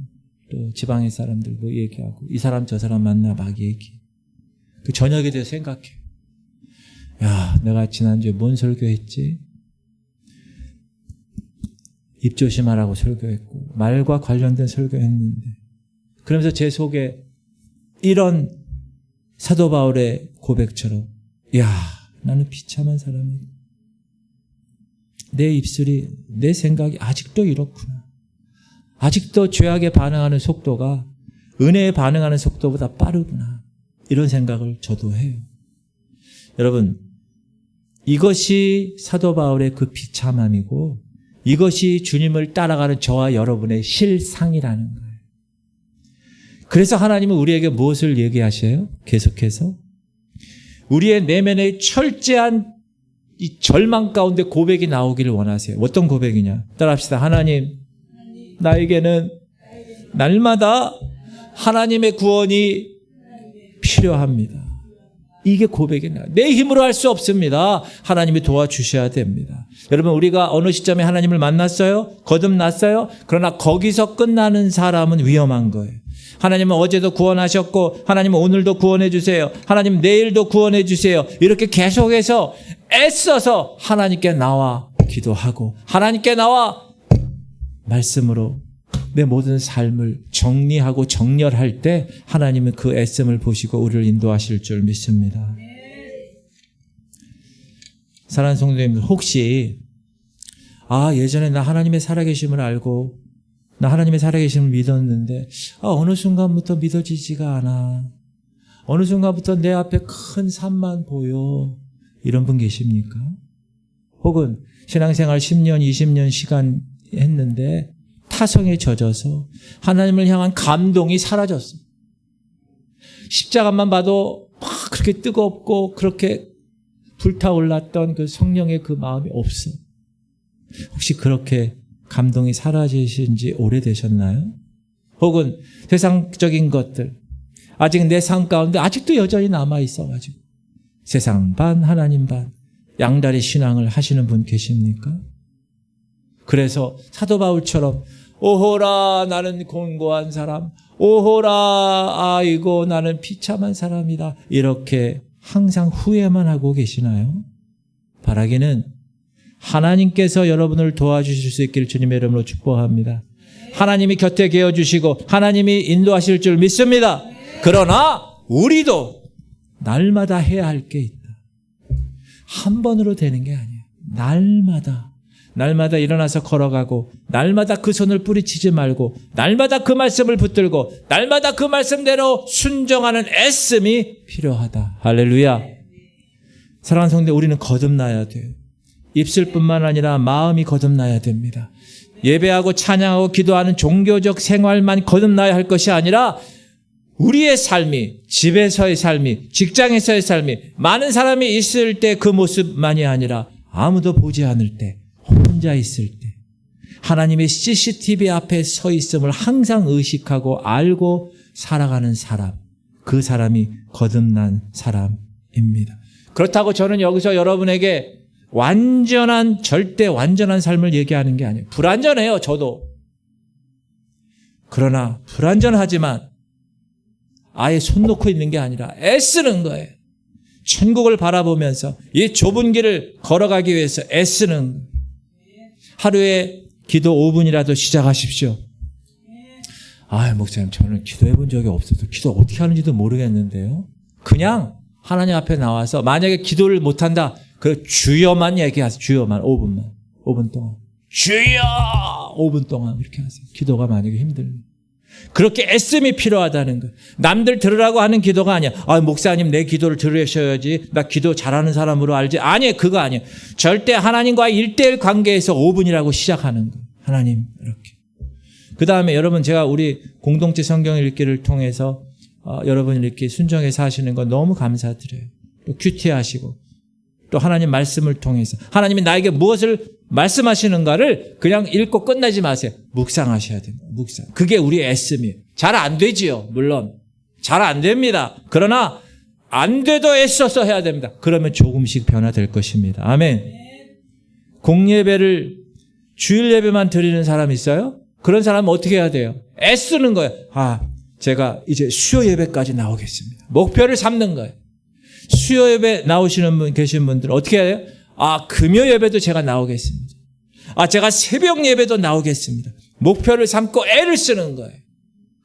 또 지방의 사람들도 얘기하고 이 사람 저 사람 만나 막 얘기해. 그 저녁에 대해서 생각해. 야, 내가 지난주에 뭔 설교했지? 입 조심하라고 설교했고 말과 관련된 설교했는데 그러면서 제 속에 이런 사도 바울의 고백처럼 야, 나는 비참한 사람이야. 내 입술이 내 생각이 아직도 이렇구나. 아직도 죄악에 반응하는 속도가 은혜에 반응하는 속도보다 빠르구나. 이런 생각을 저도 해요. 여러분 이것이 사도 바울의 그 비참함이고 이것이 주님을 따라가는 저와 여러분의 실상이라는 거예요. 그래서 하나님은 우리에게 무엇을 얘기하셔요? 계속해서 우리의 내면의 철저한 이 절망 가운데 고백이 나오기를 원하세요. 어떤 고백이냐? 따라합시다. 하나님, 나에게는 날마다 하나님의 구원이 필요합니다. 이게 고백이냐. 내 힘으로 할 수 없습니다. 하나님이 도와주셔야 됩니다. 여러분 우리가 어느 시점에 하나님을 만났어요? 거듭났어요? 그러나 거기서 끝나는 사람은 위험한 거예요. 하나님은 어제도 구원하셨고 하나님은 오늘도 구원해 주세요. 하나님 내일도 구원해 주세요. 이렇게 계속해서 애써서 하나님께 나와 기도하고 하나님께 나와 말씀으로 내 모든 삶을 정리하고 정렬할 때 하나님은 그 애씀을 보시고 우리를 인도하실 줄 믿습니다. 사랑하는 성도님들 혹시 예전에 나 하나님의 살아계심을 알고 나 하나님의 살아계심을 믿었는데 어느 순간부터 믿어지지가 않아. 어느 순간부터 내 앞에 큰 산만 보여. 이런 분 계십니까? 혹은 신앙생활 10년, 20년 시간 했는데 타성에 젖어서 하나님을 향한 감동이 사라졌어. 십자가만 봐도 막 그렇게 뜨겁고 그렇게 불타올랐던 그 성령의 그 마음이 없어. 혹시 그렇게 감동이 사라지신 지 오래되셨나요? 혹은 세상적인 것들 아직 내 삶 가운데 아직도 여전히 남아있어가지고 세상 반 하나님 반 양다리 신앙을 하시는 분 계십니까? 그래서 사도 바울처럼 오호라 나는 곤고한 사람, 오호라 아이고 나는 비참한 사람이다. 이렇게 항상 후회만 하고 계시나요? 바라기는 하나님께서 여러분을 도와주실 수 있기를 주님의 이름으로 축복합니다. 하나님이 곁에 계어주시고 하나님이 인도하실 줄 믿습니다. 그러나 우리도 날마다 해야 할 게 있다. 한 번으로 되는 게 아니에요. 날마다 일어나서 걸어가고, 날마다 그 손을 뿌리치지 말고, 날마다 그 말씀을 붙들고, 날마다 그 말씀대로 순종하는 애씀이 필요하다. 할렐루야. 사랑하는 성도, 우리는 거듭나야 돼요. 입술뿐만 아니라 마음이 거듭나야 됩니다. 예배하고 찬양하고 기도하는 종교적 생활만 거듭나야 할 것이 아니라 우리의 삶이, 집에서의 삶이, 직장에서의 삶이, 많은 사람이 있을 때 그 모습만이 아니라 아무도 보지 않을 때, 혼자 있을 때 하나님의 CCTV 앞에 서 있음을 항상 의식하고 알고 살아가는 사람, 그 사람이 거듭난 사람입니다. 그렇다고 저는 여기서 여러분에게 절대 완전한 삶을 얘기하는 게 아니에요. 불완전해요, 저도. 그러나 불완전하지만 아예 손 놓고 있는 게 아니라 애쓰는 거예요. 천국을 바라보면서 이 좁은 길을 걸어가기 위해서 애쓰는 거예요. 하루에 기도 5분이라도 시작하십시오. 목사님, 저는 기도해 본 적이 없어서 기도 어떻게 하는지도 모르겠는데요. 그냥 하나님 앞에 나와서 만약에 기도를 못한다, 그 주여만 얘기하세요. 주여만 5분 동안. 주여! 5분 동안 이렇게 하세요. 기도가 만약에 힘들면. 그렇게 애씀이 필요하다는 거예요. 남들 들으라고 하는 기도가 아니야. 목사님 내 기도를 들으셔야지. 나 기도 잘하는 사람으로 알지. 아니에요. 그거 아니에요. 절대 하나님과의 1:1 관계에서 5분이라고 시작하는 거예요. 하나님 이렇게. 그 다음에 여러분, 제가 우리 공동체 성경 읽기를 통해서 여러분 이렇게 순종해서 하시는 거 너무 감사드려요. 또 큐티하시고 또 하나님 말씀을 통해서 하나님이 나에게 무엇을 말씀하시는가를 그냥 읽고 끝나지 마세요. 묵상하셔야 됩니다. 묵상. 그게 우리의 애씀이에요. 잘 안 되지요. 물론 잘 안 됩니다. 그러나 안 돼도 애써서 해야 됩니다. 그러면 조금씩 변화될 것입니다. 아멘. 공예배를 주일 예배만 드리는 사람 있어요? 그런 사람은 어떻게 해야 돼요? 애쓰는 거예요. 제가 이제 수요 예배까지 나오겠습니다. 목표를 삼는 거예요. 수요 예배 나오시는 분 계신 분들은 어떻게 해야 돼요? 금요 예배도 제가 나오겠습니다. 제가 새벽 예배도 나오겠습니다. 목표를 삼고 애를 쓰는 거예요.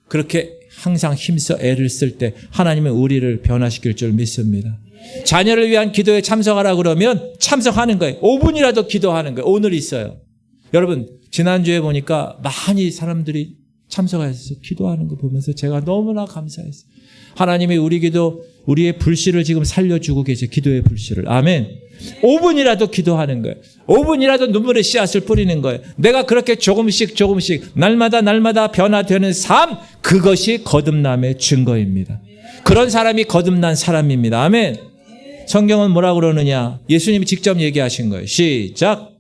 그렇게 항상 힘써 애를 쓸 때 하나님은 우리를 변화시킬 줄 믿습니다. 자녀를 위한 기도에 참석하라 그러면 참석하는 거예요. 5분이라도 기도하는 거예요. 오늘 있어요. 여러분, 지난주에 보니까 많이 사람들이 참석해서 기도하는 거 보면서 제가 너무나 감사했어요. 하나님이 우리 기도, 우리의 불씨를 지금 살려주고 계세요. 기도의 불씨를. 아멘. 5분이라도 기도하는 거예요. 5분이라도 눈물의 씨앗을 뿌리는 거예요. 내가 그렇게 조금씩 날마다 변화되는 삶, 그것이 거듭남의 증거입니다. 그런 사람이 거듭난 사람입니다. 아멘. 성경은 뭐라고 그러느냐? 예수님이 직접 얘기하신 거예요. 시작.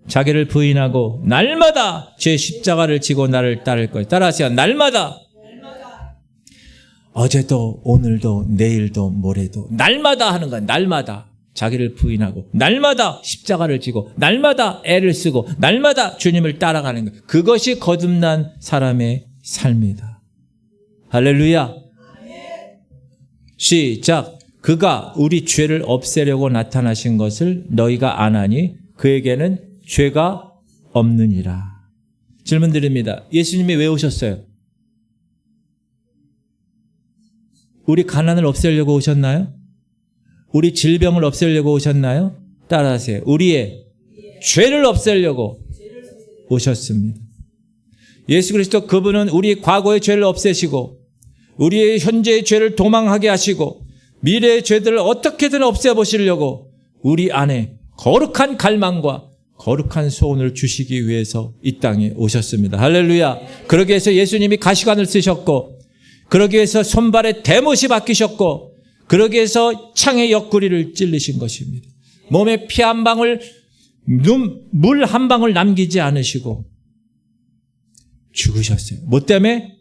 자기를 부인하고 날마다 제 십자가를 지고 나를 따를 거예요. 따라하세요. 날마다. 어제도 오늘도 내일도 모레도 날마다 하는 거예요. 날마다 자기를 부인하고 날마다 십자가를 지고 날마다 애를 쓰고 날마다 주님을 따라가는 거예요. 그것이 거듭난 사람의 삶이다. 할렐루야. 시작. 그가 우리 죄를 없애려고 나타나신 것을 너희가 아나니 그에게는 죄가 없느니라. 질문 드립니다. 예수님이 왜 오셨어요? 우리 가난을 없애려고 오셨나요? 우리 질병을 없애려고 오셨나요? 따라하세요. 우리의 죄를 없애려고 오셨습니다. 예수 그리스도 그분은 우리 과거의 죄를 없애시고 우리의 현재의 죄를 도망하게 하시고 미래의 죄들을 어떻게든 없애보시려고 우리 안에 거룩한 갈망과 거룩한 소원을 주시기 위해서 이 땅에 오셨습니다. 할렐루야. 그러기 위해서 예수님이 가시관을 쓰셨고 그러기 위해서 손발에 대못이 박히셨고 그러기 위해서 창의 옆구리를 찔리신 것입니다. 몸에 피 한 방울, 물 한 방울 남기지 않으시고 죽으셨어요. 뭐 때문에?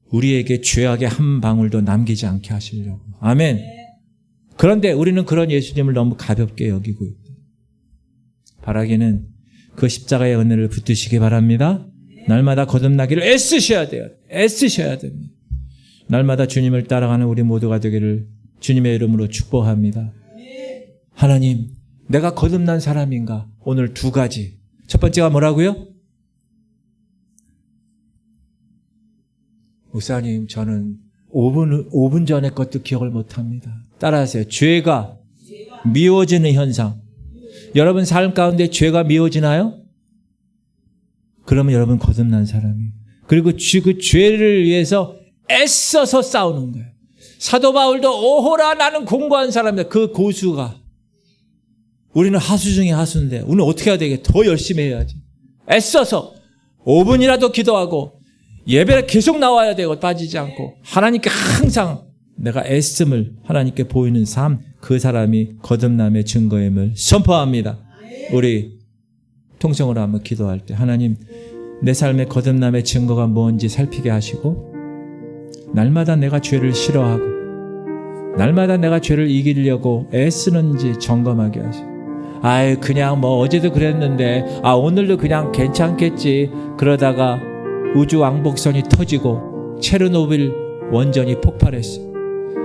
우리에게 죄악의 한 방울도 남기지 않게 하시려고. 아멘. 그런데 우리는 그런 예수님을 너무 가볍게 여기고 있다. 바라기는 그 십자가의 은혜를 붙드시기 바랍니다. 날마다 거듭나기를 애쓰셔야 돼요. 애쓰셔야 됩니다. 날마다 주님을 따라가는 우리 모두가 되기를 주님의 이름으로 축복합니다. 하나님, 내가 거듭난 사람인가? 오늘 두 가지. 첫 번째가 뭐라고요? 목사님, 저는 5분 전에 것도 기억을 못합니다. 따라하세요. 죄가 미워지는 현상. 여러분 삶 가운데 죄가 미워지나요? 그러면 여러분 거듭난 사람이에요. 그리고 그 죄를 위해서 애써서 싸우는 거예요. 사도 바울도 오호라 나는 공고한 사람이다. 그 고수가. 우리는 하수 중에 하수인데 우리는 어떻게 해야 되겠? 더 열심히 해야지. 애써서 5분이라도 기도하고 예배를 계속 나와야 되고 빠지지 않고 하나님께 항상 내가 애씀을 하나님께 보이는 삶, 그 사람이 거듭남의 증거임을 선포합니다. 우리 통성으로 한번 기도할 때 하나님, 내 삶의 거듭남의 증거가 뭔지 살피게 하시고 날마다 내가 죄를 싫어하고 날마다 내가 죄를 이기려고 애쓰는지 점검하게 하시고, 아이 그냥 뭐 어제도 그랬는데 오늘도 그냥 괜찮겠지 그러다가 우주 왕복선이 터지고 체르노빌 원전이 폭발했어.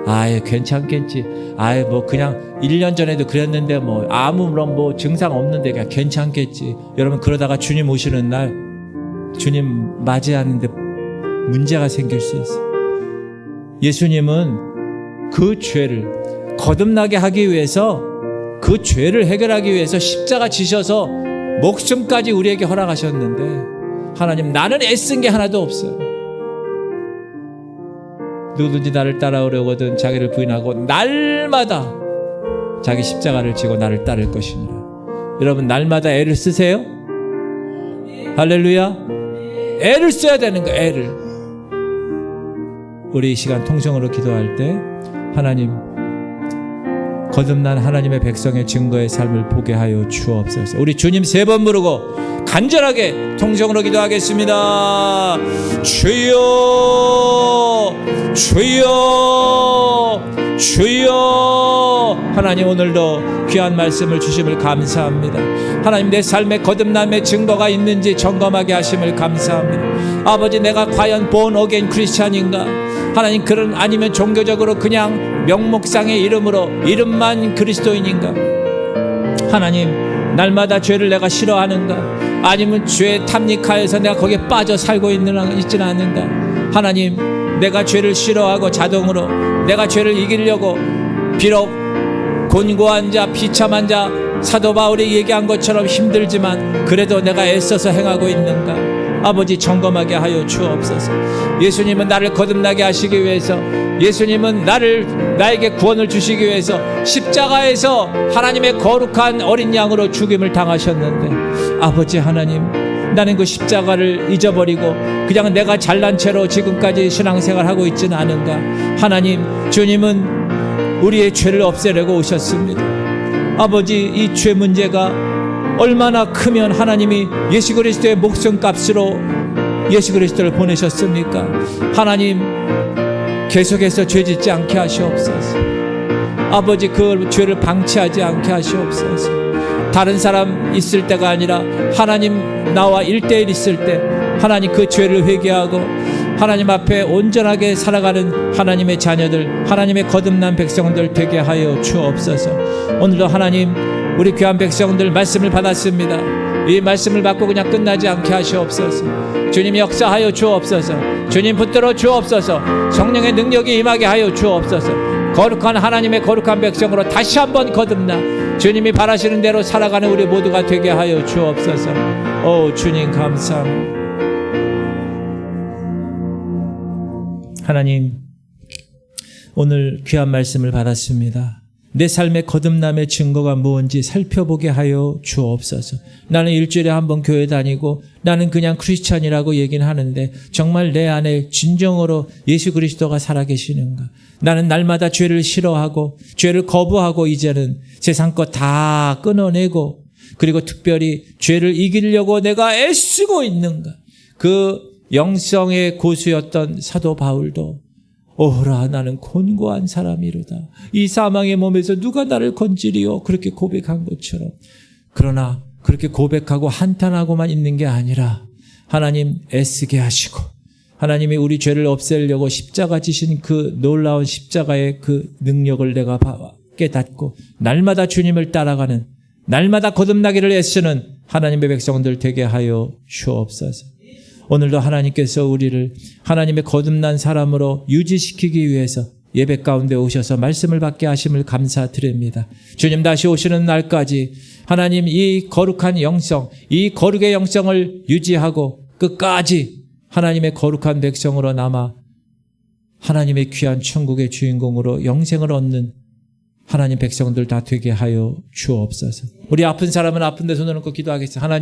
아이 괜찮겠지. 아이 뭐 그냥 1년 전에도 그랬는데 뭐 아무런 뭐 증상 없는데 그냥 괜찮겠지. 여러분 그러다가 주님 오시는 날 주님 맞이하는데 문제가 생길 수 있어. 예수님은 그 죄를 거듭나게 하기 위해서, 그 죄를 해결하기 위해서 십자가 지셔서 목숨까지 우리에게 허락하셨는데, 하나님 나는 애쓴 게 하나도 없어요. 누구든지 나를 따라오려거든 자기를 부인하고 날마다 자기 십자가를 지고 나를 따를 것이니라. 여러분 날마다 애를 쓰세요? 할렐루야. 애를 써야 되는 거예요. 애를. 우리 이 시간 통성으로 기도할 때 하나님, 거듭난 하나님의 백성의 증거의 삶을 보게 하여 주옵소서. 우리 주님 3번 부르고 간절하게 통성으로 기도하겠습니다. 주여 주여 주여. 하나님 오늘도 귀한 말씀을 주심을 감사합니다. 하나님 내 삶에 거듭남의 증거가 있는지 점검하게 하심을 감사합니다. 아버지 내가 과연 born again 크리스찬인가? 하나님 그런 아니면 종교적으로 그냥 명목상의 이름으로 이름만 그리스도인인가? 하나님 날마다 죄를 내가 싫어하는가? 아니면 죄에 탐닉하여서 내가 거기에 빠져 살고 있지는 않는가? 하나님 내가 죄를 싫어하고 자동으로 내가 죄를 이기려고 비록 곤고한 자 비참한 자 사도 바울이 얘기한 것처럼 힘들지만 그래도 내가 애써서 행하고 있는가? 아버지 점검하게 하여 주옵소서. 예수님은 나를 거듭나게 하시기 위해서, 예수님은 나에게 구원을 주시기 위해서 십자가에서 하나님의 거룩한 어린 양으로 죽임을 당하셨는데, 아버지 하나님 나는 그 십자가를 잊어버리고 그냥 내가 잘난 채로 지금까지 신앙생활하고 있지는 않은가? 하나님 주님은 우리의 죄를 없애려고 오셨습니다. 아버지 이 죄 문제가 얼마나 크면 하나님이 예수 그리스도의 목숨값으로 예수 그리스도를 보내셨습니까? 하나님 계속해서 죄 짓지 않게 하시옵소서. 아버지 그 죄를 방치하지 않게 하시옵소서. 다른 사람 있을 때가 아니라 하나님 나와 1대1 있을 때 하나님 그 죄를 회개하고 하나님 앞에 온전하게 살아가는 하나님의 자녀들, 하나님의 거듭난 백성들 되게 하여 주옵소서. 오늘도 하나님 우리 귀한 백성들 말씀을 받았습니다. 이 말씀을 받고 그냥 끝나지 않게 하시옵소서. 주님 역사하여 주옵소서. 주님 붙들어 주옵소서. 성령의 능력이 임하게 하여 주옵소서. 거룩한 하나님의 거룩한 백성으로 다시 한번 거듭나 주님이 바라시는 대로 살아가는 우리 모두가 되게 하여 주옵소서. 오 주님 감사합니다. 하나님 오늘 귀한 말씀을 받았습니다. 내 삶의 거듭남의 증거가 무엇인지 살펴보게 하여 주옵소서. 나는 일주일에 한 번 교회 다니고 나는 그냥 크리스찬이라고 얘기는 하는데 정말 내 안에 진정으로 예수 그리스도가 살아계시는가? 나는 날마다 죄를 싫어하고 죄를 거부하고 이제는 세상 것 다 끊어내고 그리고 특별히 죄를 이기려고 내가 애쓰고 있는가? 그 영성의 고수였던 사도 바울도 오라 나는 곤고한 사람이로다. 이 사망의 몸에서 누가 나를 건지리요? 그렇게 고백한 것처럼. 그러나 그렇게 고백하고 한탄하고만 있는 게 아니라 하나님 애쓰게 하시고 하나님이 우리 죄를 없애려고 십자가 지신 그 놀라운 십자가의 그 능력을 내가 깨닫고 날마다 주님을 따라가는 날마다 거듭나기를 애쓰는 하나님의 백성들 되게 하여 주옵소서. 오늘도 하나님께서 우리를 하나님의 거듭난 사람으로 유지시키기 위해서 예배 가운데 오셔서 말씀을 받게 하심을 감사드립니다. 주님 다시 오시는 날까지 하나님 이 거룩한 영성, 이 거룩의 영성을 유지하고 끝까지 하나님의 거룩한 백성으로 남아 하나님의 귀한 천국의 주인공으로 영생을 얻는 하나님 백성들 다 되게 하여 주옵소서. 우리 아픈 사람은 아픈 데 손을 얹고 기도하겠습니다. 하나님